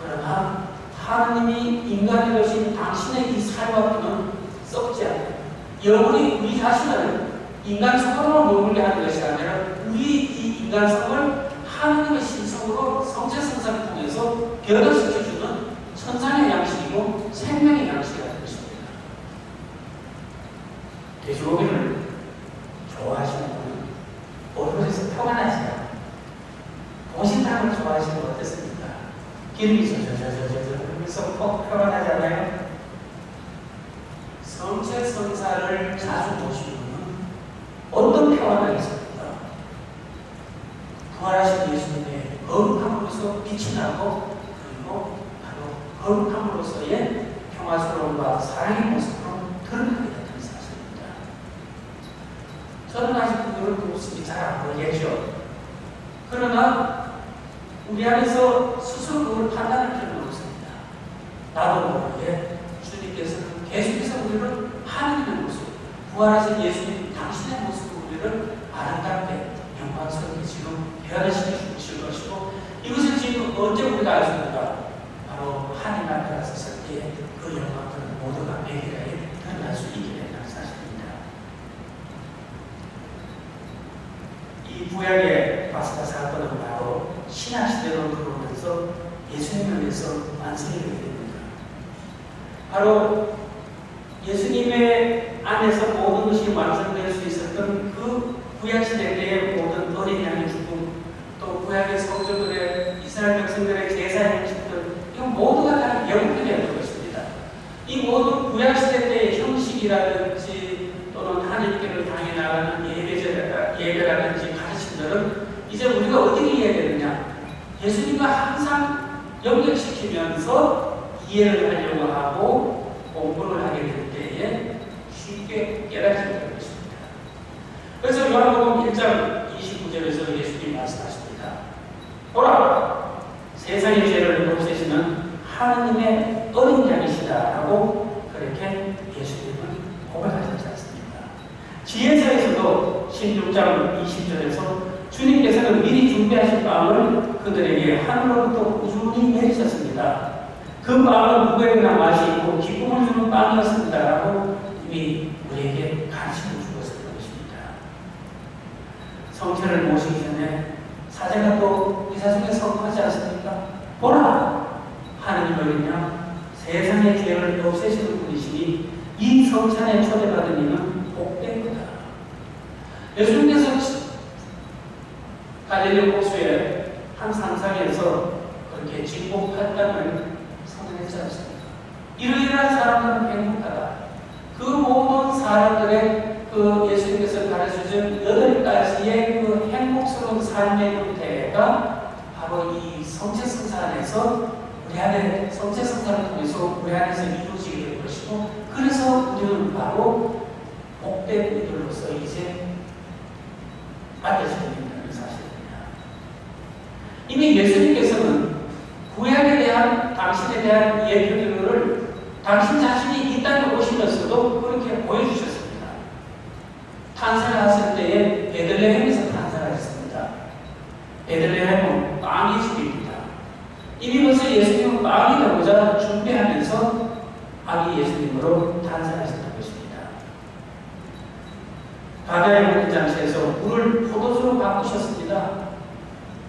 그러나 하나님이 인간이 되신 당신의 이 살과 피는 썩지 않아요. 영원히 우리 자신을 인간 속으로 머물게 하는 것이 아니라 우리 이 인간성을 하나님의 신성으로 성체성사를 통해서 변화시켜주는 천상의 양식이고 생명의 양식이라는 것입니다. 돼지고기를 좋아하시는 분은 얼굴에서 표가 나지 않아요. 보신탕을 좋아하시는 분 어떻습니까? 기름이 저저저저저 꼭 표가 나지 않아요? 성체성사를 자주 보시는 분은 어떤 표가 나겠습니까? 부활하신 예수님의 거룩함으로서 빛이 나고 그리고 바로 거룩함으로서의 평화스러움과 사랑의 모습으로 드러나게 되는 사실입니다. 저는 아직 그걸 그 모습이 잘 안 보이겠죠. 그러나 우리 안에서 스스로 그걸 판단할 필요는 없습니다. 나도 모르게 주님께서는 계속해서 우리를 하나님의 모습, 부활하신 예수님 당신의 모습으로 우리를 아름답게 영광스럽게 지금 변화시켜 주실 것이고 이것을 지금 언제 우리가 알 수 있는가? 바로 하나님 앞에 가서 설 때에 그 영광들은 모두가 매일에 드러날 수 있게 된다는 사실입니다. 이 구약의 파스카 사건은 바로 신약시대로 들어오면서 예수님을 위해서 완성이 되게 됩니다. 바로 예수님의 안에서 모든 것이 완성될 수 있었던 그 구약시대 때의 모든 어린 양의 죽음, 또 구약의 성도들의 이스라엘 백성들의 제사 형식들, 이건 모두가 다 영웅들이었던 것입니다. 이 모든 구약시대 때의 형식이라든지 또는 하나님께를 향해 나가는 예배라든지 가르침들은 이제 우리가 어떻게 이해해야 되느냐? 예수님과 항상 연결시키면서 이해를 하려고 하고 공부를 하게 될 때에 쉽게 깨닫지 못할 것입니다. 그래서 요한복음 1장 29절에서 예수님이 말씀하십니다. 보라! 세상의 죄를 없애시는 하느님의 어린 양이시다라고 그렇게 예수님은 고백하셨지 않습니까? 지혜서에서도 16장 20절에서 주님께서는 미리 준비하신 빵을 그들에게 하늘로부터 꾸준히 내리셨습니다. 그 빵은 누구에게나 맛이 있고 기쁨을 주는 빵이었습니다라고 이미 우리에게 가르침을 주었을 것입니다. 성체를 모시기 전에 사제가 또 의사 중에 선포하지 않습니까? 보라! 하느님 어린 양 세상의 죄를 없애시는 분이시니 이 성찬에 초대받은 이는 복된 거다. 예수님께서 갈릴리 호수의 한 산상에서 그렇게 진복 8단을 선언했지 않습니까? 이러이러한 사람들은 행복하다. 그 모든 사람들의 그 예수님께서 가르쳐준 8가지의 그 행복스러운 삶의 형태가 바로 이 성체성사 안에서 우리 안에 성체성사를 통해서 우리 안에서 이루어지게 될 것이고, 그래서 우리는 바로 복된 이들로서 이제 알려지게 된다는 사실입니다. 이미 예수님께서는 구약에 대한 당신에 대한 예표들을 당신 자신이 이 땅에 오시면서도 그렇게 보여주셨습니다. 탄생하실 때에 베들레헴에서 탄생하셨습니다. 베들레헴은 빵의 집입니다. 이미 벌써 예수님은 빵이 되고자 준비하면서 아기 예수님으로 탄생하셨던 것입니다. 가나의 물잔치에서 물을 포도주로 바꾸셨습니다.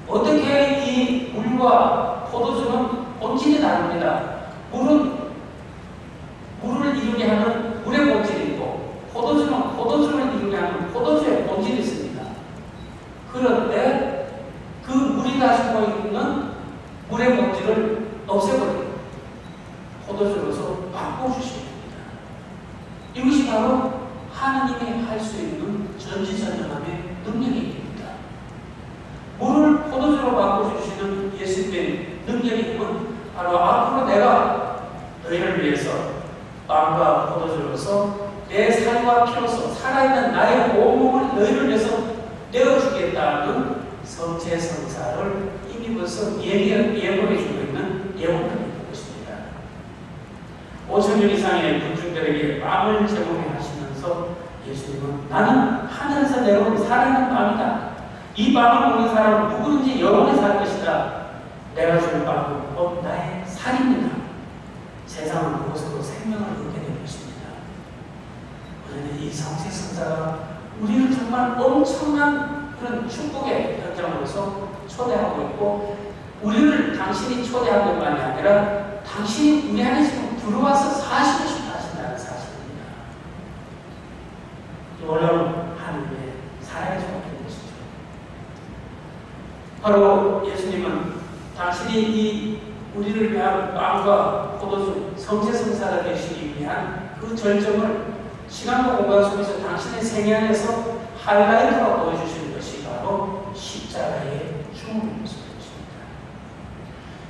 어떻게 이 물과 포도주는 본질이 다릅니다. 물은 물을 이루게 하는 물의 본질이 있고, 포도주는 포도주를 이루게 하는 포도주의 본질이 있습니다. 그런데 그 물이 가지고 있는 물의 본질을 없애버리고 포도주로서 바꿔주십니다. 이것이 바로 하나님이 할 수 있는 전지전능함의 능력입니다. 물을 포도주로 바꿔주시는 예수님의 능력이 바로 앞으로 내가 너희를 위해서 빵과 포도주로서 내 살과 피로서 살아있는 나의 온몸을 너희를 위해서 내어주겠다는 성체성사를 이미 벌써 예고해주고 있는 예언을 것입니다. 5,000명 이상의 군중들에게 빵을 제공해 하시면서 예수님은 나는 하늘에서 내려온 살아있는 빵이다. 이 빵을 먹는 사람은 누구든지 영원히 살 것이다. 내가 줄 빵은 곧 나의 살입니다. 세상은 그것으로 생명을 얻게 될 것입니다. 우리는 이 성체성사가 우리를 정말 엄청난 그런 축복의 현장으로서 초대하고 있고, 우리를 당신이 초대한 것만이 아니라 당신이 우리 안에 지금 들어와서 사시고 싶어 하신다는 사실입니다. 놀라운 하나님의 사랑의 조건인 것이죠. 바로 예수님은 당신이 이 우리를 위한 빵과 포도주 성체성사가 되시기 위한 그 절정을 시간과 공간 속에서 당신의 생애 안에서 하이라이트로 보여주시는 것이 바로 십자가의 죽음인 것입니다.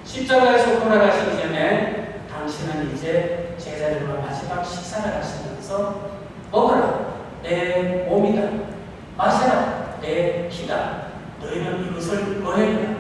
십자가에서 돌아가시기 전에 당신은 이제 제자들과 마지막 식사를 하시면서 먹어라, 내 몸이다. 마셔라, 내 피다. 너희는 이것을 거행하라.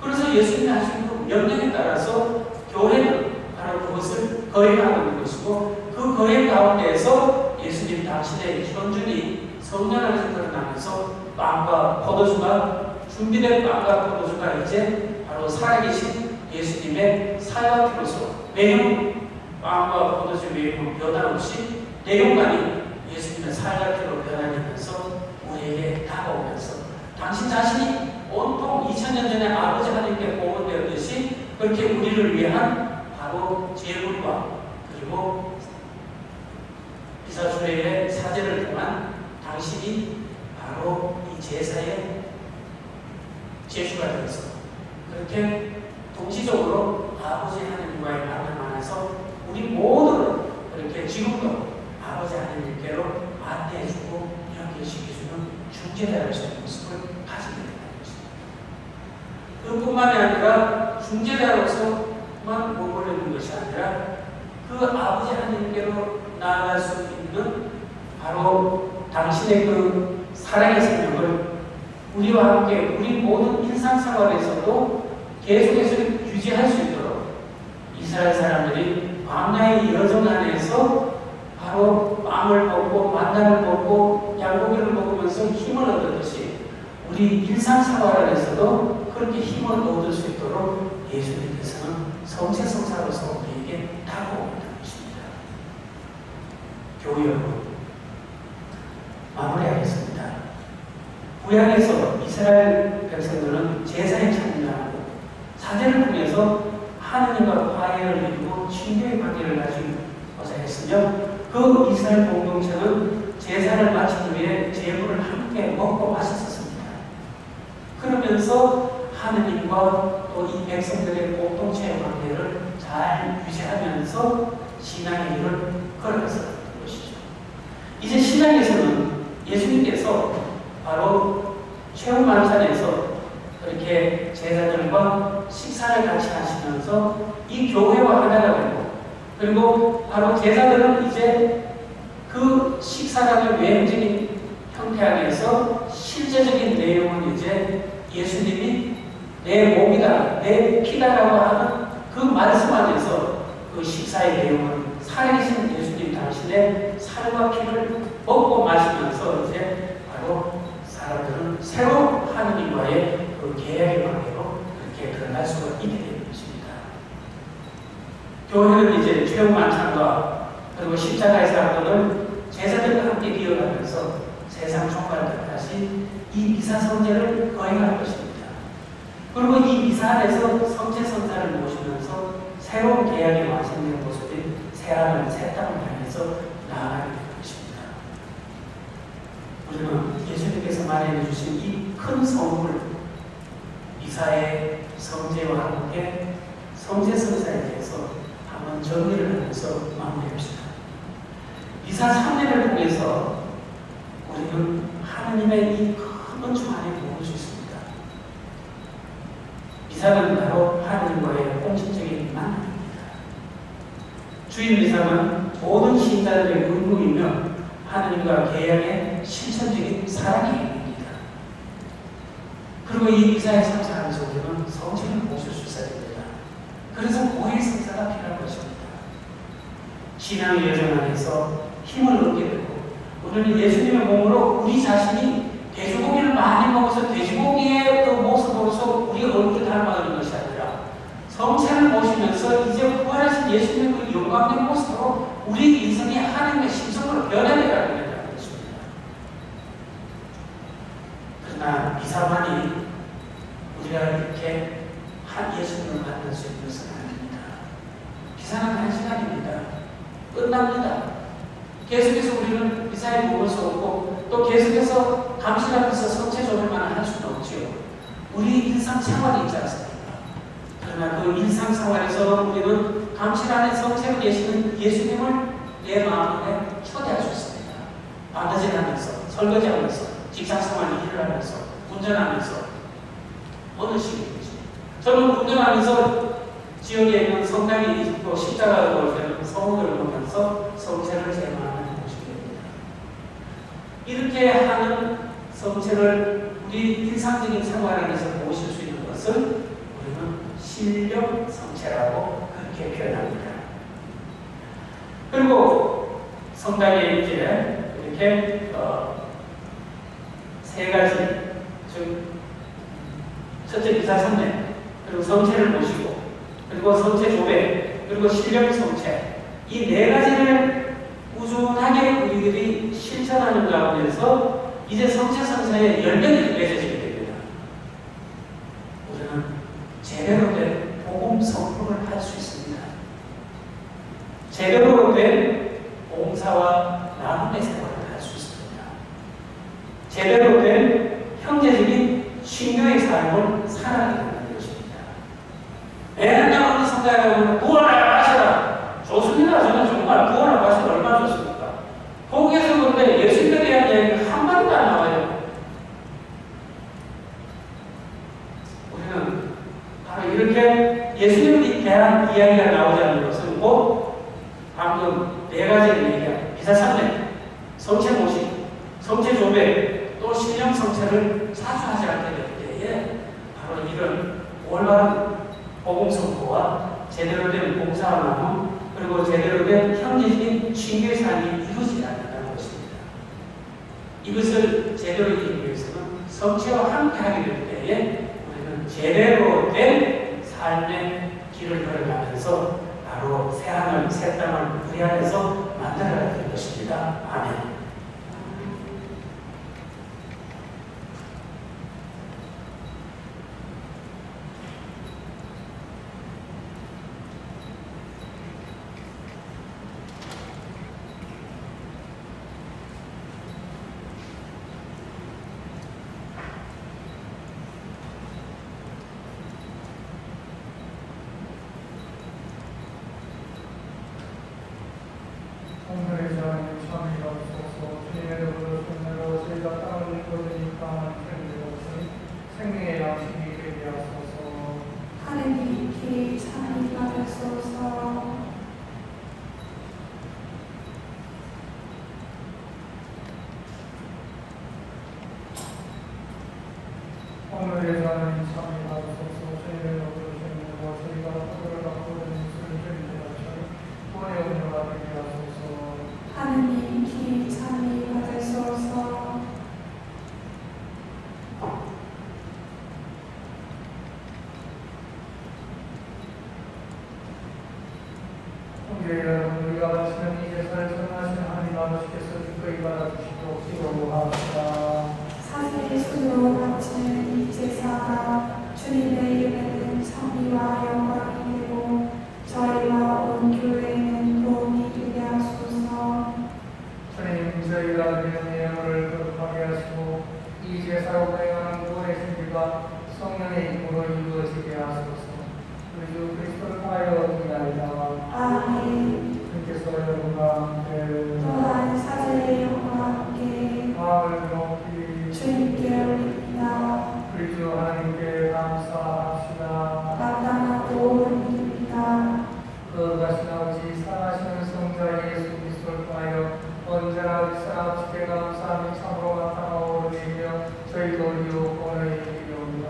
그래서 예수님이 하신 그 명령에 따라서 교회는 바로 그것을 거행하고 있는 것이고, 그 거행 가운데에서 예수님 당신의 현준이 성령을 드러나면서 빵과 포도주가 준비된 빵과 포도주가 이제 바로 살아계신 예수님의 살과 피로서 매형 빵과 포도주 매형은 변함없이 내용만이 예수님의 살과 피로 변화되면서 우리에게 다가오면서 당신 자신이 온통 2000년 전에 아버지 하나님께 보호되었듯이 그렇게 우리를 위한 바로 제물과 그리고 피사주례의 사제를 통한 당신이 바로 이 제사의 제수가 되어서 그렇게 동시적으로 아버지 하나님과의 만남 안에서 우리 모두를 그렇게 지금도 아버지 하나님께로 안내해주고 연결시켜주는 중재자로서의 모습을 가지게 된다는 것입니다. 그뿐만이 아니라 중재자로서만 머물러 있는 것이 아니라 그 아버지 하나님께로 나아갈 수 있는 바로 당신의 그 사랑의 생명을 우리와 함께 우리 모든 일상생활에서도 계속해서 유지할 수 있도록 이스라엘 사람들이 광야의 여정 안에서 바로 빵을 먹고 만나를 먹고 양고기를 먹으면서 힘을 얻었듯이 우리 일상생활 안에서도 그렇게 힘을 얻을 수 있도록 예수님께서는 성체성사로서 우리에게 다가오고 있는 것입니다. 교회 여러분, 마무리하겠습니다. 구약에서 이스라엘 백성들은 제사에 참여하고 사제를 통해서 하느님과 화해를 이루고 친교의 관계를 가지고자 했으며 그 이스라엘 공동체는 제사를 마친 후에 제물을 함께 먹고 마셨습니다. 그러면서 하느님과 또 이 백성들의 공동체의 관계를 잘 유지하면서 신앙의 길을 걸어갔었던 것이죠. 이제 신앙에서는 예수님께서 바로 최후 만찬에서 그렇게 제자들과 식사를 같이 하시면서 이 교회와 하나가 되고 그리고 바로 제자들은 이제 그 식사라는 외형적인 형태 안에서 실제적인 내용은 이제 예수님이 내 몸이다, 내 피다라고 하는 그 말씀 안에서 그 식사의 내용은 살아계신 예수님 당신의 살과 피를 먹고 마시면서 이제 바로 사람들은 새로운 하느님과의 그 계약의 관계로 그렇게 드러날 수가 있게 되는 것입니다. 교회는 이제 최후 만찬과 그리고 십자가의 사건을 제자들과 함께 이어가면서 세상 종말 때까지 이 미사 성제를 거행할 것입니다. 그리고 이 미사 안에서 성체 성사를 모시면서 새로운 계약이 완성된 모습인 새하늘 새 땅을 향해서 나아가게 될 것입니다. 우리는 예수님께서 마련해 주신 이 큰 선물 미사의 성제와 함께 성체 성사에 대해서 한번 정리를 하면서 마무리합시다. 미사 3년을 통해서 우리는 하느님의 이 큰 은총 안에 모을 수 있습니다. 미사는 바로 하느님과의 공식적인 만남입니다. 주일 미사는 모든 신자들의 의무이며 하느님과 계약의 실천적인 사랑의 행위입니다. 그리고 이 미사에 참석하면서 우리는 성체를 모실 수 있어야 됩니다. 그래서 고해의 성사가 필요한 것입니다. 신앙의 여정 안에서 힘을 얻게 되고 우리는 예수님의 몸으로 우리 자신이 돼지고기를 많이 먹어서 돼지고기의 그 모습으로서 우리 얼굴을 닮아가는 것이 아니라 성체를 모시면서 이제 부활하신 예수님의 그 영광된 모습으로 우리 인생이 하나님의 심성으로 변하게 가는 것입니다. 그러나 미사만이 우리가 이렇게 한 예수님을 만날 수 있는 것은 아닙니다. 미사는 1시간입니다. 끝납니다. 계속해서 우리는 미사에 머물 수 없고 또 계속해서 감실 앞에서 성체 조절만 할 수는 없지요. 우리 일상생활이 있지 않습니까? 그러나 그 일상생활에서 우리는 감실 안에 성체로 계시는 예수님을 내 마음에 초대할 수 있습니다. 밤낮을 하면서, 설거지하면서, 직장생활 일을 하면서, 운전하면서 어느 시기인지 저는 운전하면서 지역에 있는 성당이 있고 십자가가 볼 때는 성을 보면서 성체를 제 마음에 모시게 됩니다. 이렇게 하는 성체를 우리 일상적인 생활 안에서 모실 수 있는 것을 우리는 신령 성체라고 그렇게 표현합니다. 그리고 성당에 이제 이렇게 세 가지, 즉 첫째 미사 선례, 그리고 성체를 모시고 그리고 성체 조배, 그리고 신령 성체 이 네 가지를 꾸준하게 우리들이 실천하는 가운데서 이제 성체 성사의 열매들이 맺어지게 됩니다. 우리는 제대로 된 복음 선포를 할 수 있습니다. 제대로 된 봉사와 나눔의 생활을 할 수 있습니다. 제대로 된 형제적인 신교의 삶을 살아가게 되는 것입니다. 맨날 우리 성당에 구원하라 마셔라. 좋습니다. 저는 정말 구원하라 마셔라 얼마나 좋습니까? 거기에서 그런데 예수님에 대한 이야기가 한마디도 안 나와요. 우리는 바로 이렇게 예수님에 대한 이야기가 나오지 않는 것은 곧 방금 네 가지를 얘기한 미사 3년 성체 모식, 성체 조배, 또 신령 성체를 사수하지 않게 될 때에 바로 이런 올바른 복음 선포와 제대로 된 봉사 나눔 그리고 제대로 된 형제적인 친교의 삶이 이루어지지 않는다는 것입니다. 이것을 제대로 이루기 위해서는 성체와 함께 하게 될 때에 우리는 제대로 된 삶의 길을 걸어가면서 바로 새하늘, 새 땅을 우리 안에서 만들어야 될 것입니다. 아멘. 오늘의 자는 참이 없어서 주님의 도를 손으로 저희가 땅을 거두니 땅을 생명없이 생명의 양식이 되게 하소서. 하느님 길 참이 받으소서. 오늘의 자는 참이 받으소서. 주님의 도를 손으로 저희가 포도를 갖고 있는 술을 드리는 것처럼 구원의 은혜가 되게 하소서. 하느님 길 참이 받으소서. 형제 여러분, 우리가 바치는 이 제사를 전하신 하나님 아버지께서 기꺼이 받아주시고 기도합시다. 사제의 손으로 바치는 이 제사가 주님의 이름에는 찬미와 영광이 되고 저희와 온 교회에는 도움이 되게 하소서. 주님, 저희가 드리는 예물을 거룩하게 하시고 이 제사로 행하는 구원의 준비가 성령의 힘으로 이루어지게 하소서. 우리 주 그리스도를 하여 드리나이다. 아멘. 주께서 여러분과 함께 또한 사제의 영과 함께 마음을 높이 주님께 올립니다. 우리 주 하나님께 감사합시다. 마땅하고 옳습니다. 거룩하신 아버지, 사랑하시는 성자 예수 그리스도를 통하여 언제나 우리 사랑하시게 감사함이 참으로 나타나오리며 저희도 이오고는 이리옵니다.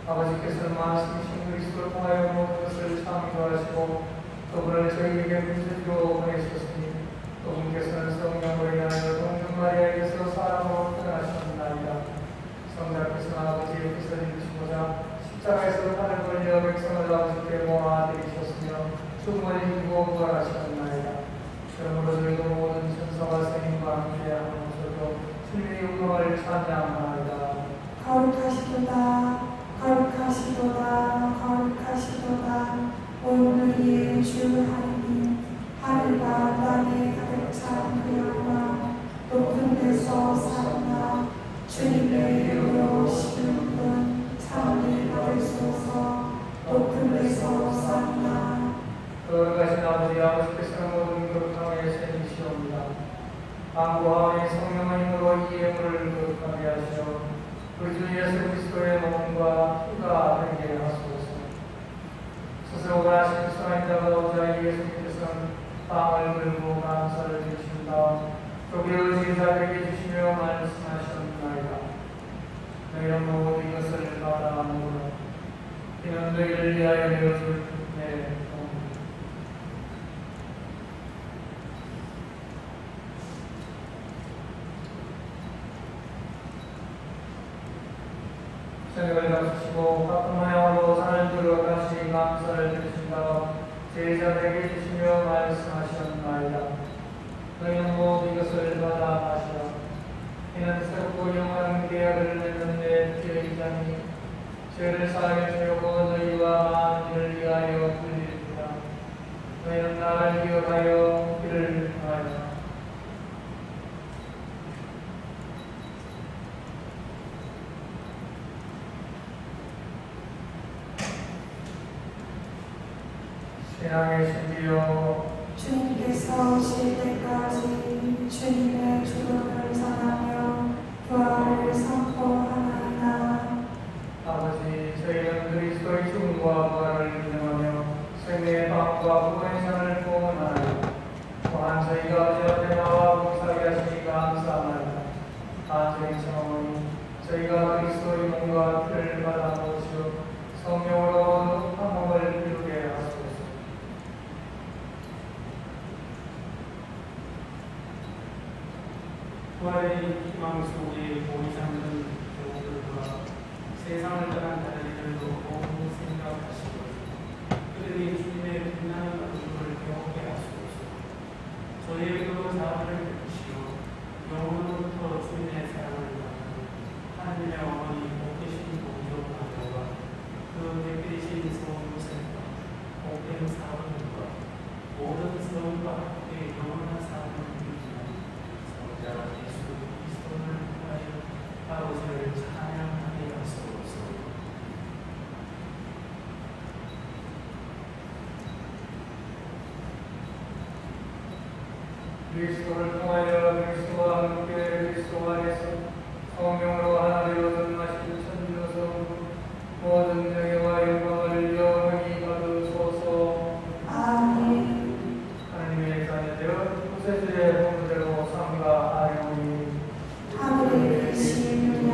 아버지께서는 말씀이신 그리스도를 통하여 모든 것을 창조하시고 또 그를 저희에게 구주로 보내셨으니 또 분께서는 성령으로 인하여 동정 마리아에게서 사람으로 태어나셨나이다. 성자께서는 아버지의 뜻을 이루시고자 십자가에서 팔을 벌려 백성을 아버지께 모아드리셨으며 죽음을 이기고 부활하셨나이다. 그러므로 저희도 모든 천사와聖인과 함께 하면서도 주님의 영광을 찬양하나이다. 거룩하시도다 거룩하시도다 거룩하시도다 오늘의 주 하나님 하늘과 땅에 가득 찬 그 영광 높은 데서 사나 주님의 이름으로 오시는 분 찬미 받으소서. 높은 데서 사나 거룩하신 아버지께서는 모든 거룩함의 셈이시옵니다. 안고하오니 성령의 힘으로 이 예물을 거룩하게 하시어 우리 주 예수 그리스도의 몸과 피가 되게 하소서. 스스로 가신 수하인자가 오자 예수님께서는 빵을 들고 감사를 드리신 다음 조기를 제자들에게 주시며 말씀하셨나이다. 너희는 모두 이것을 받아 먹으라. 이는 너희를 위하여 내어줄 내 몸이다. 저녁을 마치시고 같은 모양으로 잔을 들어 다시 감사를 드리신 다음 제자들에게 주시며 말씀하셨나이다. 너희는 모두 이것을 받아 마시라. 이는 새롭고 영원한 계약을 맺는 내 피의 잔이 죄를 사하여 주려고 너희와 만민을 위하여 흘립니다. 너희는 나를 기억하여 이를 행하라. 신앙의 신비여, 주님께서 오실 때까지 주님의 죽음을 전하며 부활을 선포하나이다. 아버지, 저희는 그리스도의 죽음과 부활을 기념하며 생명의 빵과 구원의 잔을 봉헌하나이다. 또한 저희가 아버지 앞에 나와 봉사하게 하시니 감사합니다. 간절히 청하오니 저희가 그리스도의 몸과 피를 받아 먹으시어 성령으로 한 몸을 이루게 하소서. 부활의 희망 속에 보이지 않는 교우들과 세상을 떠난 다리들도 모두 생각하시고 그들이 주님의 빛나는 얼굴을 배우게 하소서. 저희에게도 자아를 베푸시어 영원부터 주님의 사랑을 받는 하나님의 어머니 복되신 공주 마녀와 그 백되신 성모생과 복된 사원과 모든 성과 함께 영원한 사랑을 누리시는 성자 예수 그리스도를 통하여 아버지를 찬양하게 하소서. 그리스도를 통하여 그리스도와 함께 그리스도 안에서 성령으로 하나 되어서 마신 천주성 모든 명예와 영광을 영원히 받으소서. 아멘. 하나님의 자녀되어 구세주의 본부대로 삼가하리오니 하늘에 계신 우리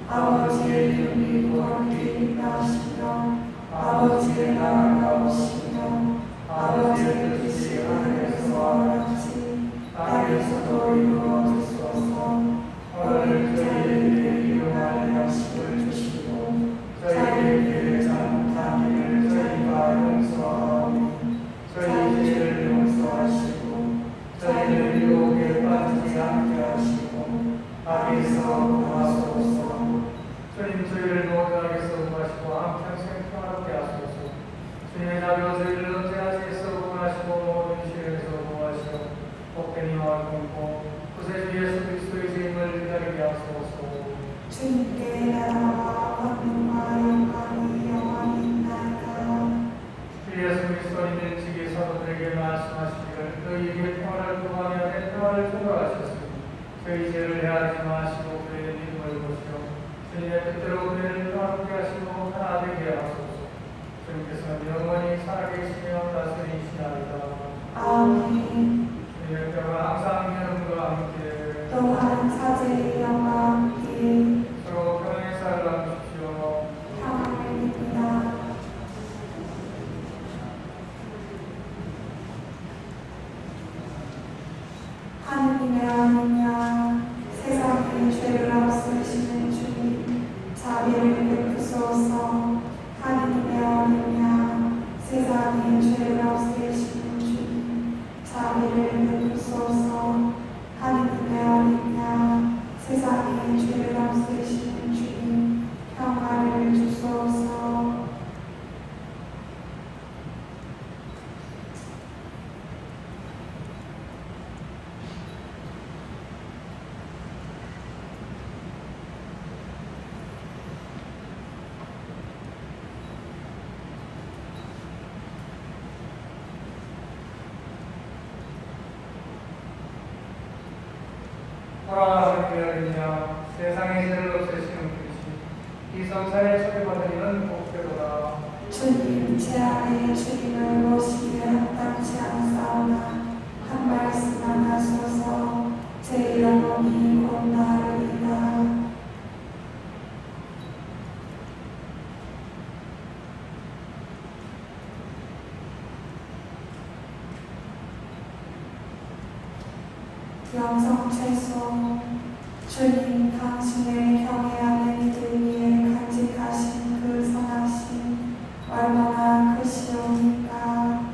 아버지의 이름이 거룩히 여기시며 아버지의 나라가 오시며 아버지의 뜻이 하늘에서와 같이 땅에서도 이루어지소서. 오늘 저희에게 일용할 양식을 주시고 저희에게 잘못한 일을 저희가 용서하오니 저희 죄를 용서하시고 저희를 유혹에 빠지지 않게 하시고 악에서 구하소서. 주님 저희를 모든 악에서 구하시고 한평생 평안하게 하소서. 주님의 자비로 저희를 언제나 죄에서 구하시고 모든 시련에서 구하시고 복된 희망을 품고 구세주 예수 그리스도의 죄임을 기다리게 하소서. 주님께 나라와 권능과 영광이 영원히 있나이다. 주 예수 그리스도님의 지기 사도들에게 말씀하시기를 너희에게 평안을 구하며 내 평안을 주라 하셨으니 저희 죄를 해하지 마시고 그의 믿음을 보시어 주님의 뜻대로 그를 평안케 하시고 하나 되게 하소서. 주님께서는 영원히 살아계시며 다스리시나이다. 아멘. 주님의 평화 항상 여러분과 함께 또한 사제의 영광과 함께 서로 평안히 살아 주십시오. 평안을 빕니다. 하느님의 아느냐 세상의 죄를 없애시는 주님 자비를 베푸소서. 하느님의 아느냐 세상의 죄를 없애시는 주님 자비를 베푸소서. 하느님의 아느냐 세상의 죄를 없애시는 주님 평화를 주소서. 보라 하느냐 세상의 죄를 없애시는 분이시 이 성산에 초대받은 이는 복되도다. 주님 제 안에 주님을 모시기에 합당치 않사오나 한 말씀만 하소서. 제 영혼이 곧 나으리이다. 영성 채소 주님 당신의 경외하는 이들 위에 간직하신 그 선하심 얼마나 크시옵니까.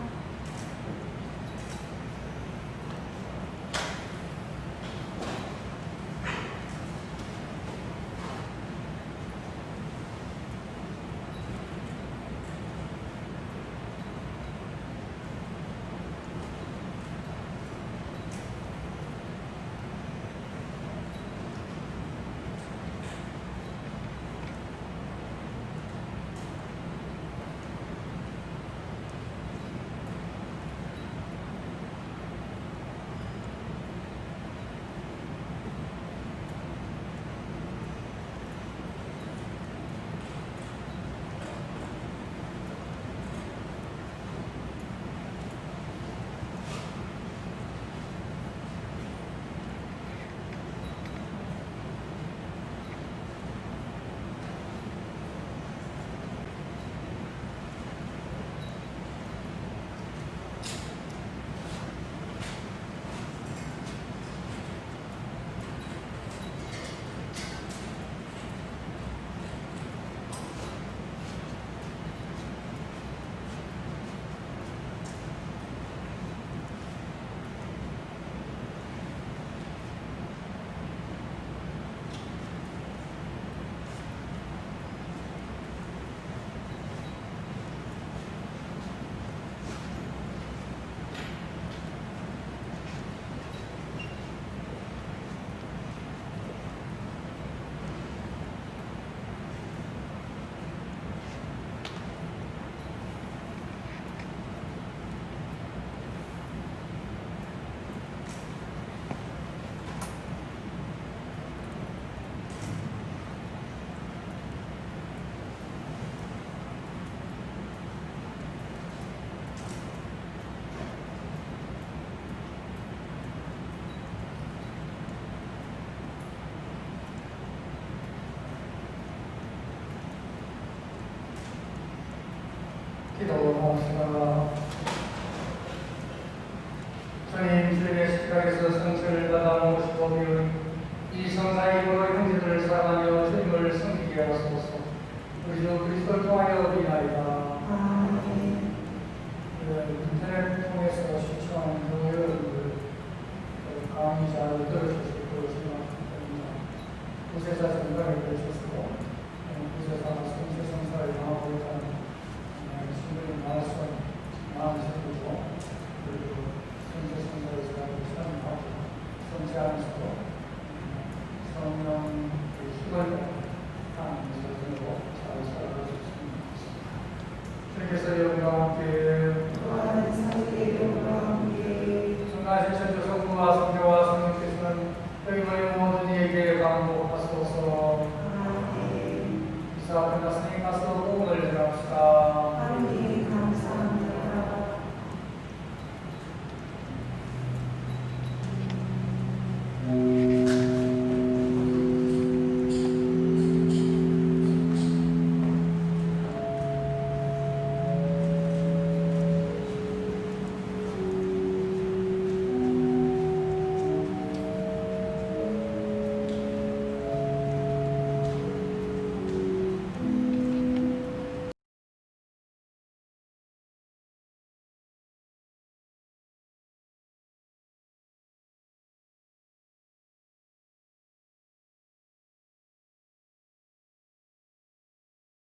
기도합시다. 주님, 주님의 십자가에서 성체를 받아 모시고 비운 이 성사의 힘으로 형제들을 사랑하며 주님을 섬기게 하소서. 우리 주 그리스도를 통하여 비나이다. 아멘. 인터넷 통해서 시청하는 그 여러분들 강의 잘 들어주실 것을 기대합니다. 구세사 전달을 해주시고 구세사 성체 성사를 당하고 있다는 신부님 마음 생기고 그리고 성체 성사를 잘 참여하고 성체 안에서도 성령 힘을 하는 것으로 잘 살아가셨습니다. 주님께서 여러분과 함께 성가하신 천주성부와 성교와 성령께서는 여기 모인 모든 이에게 강복하소서. 이사 끝났으니 가서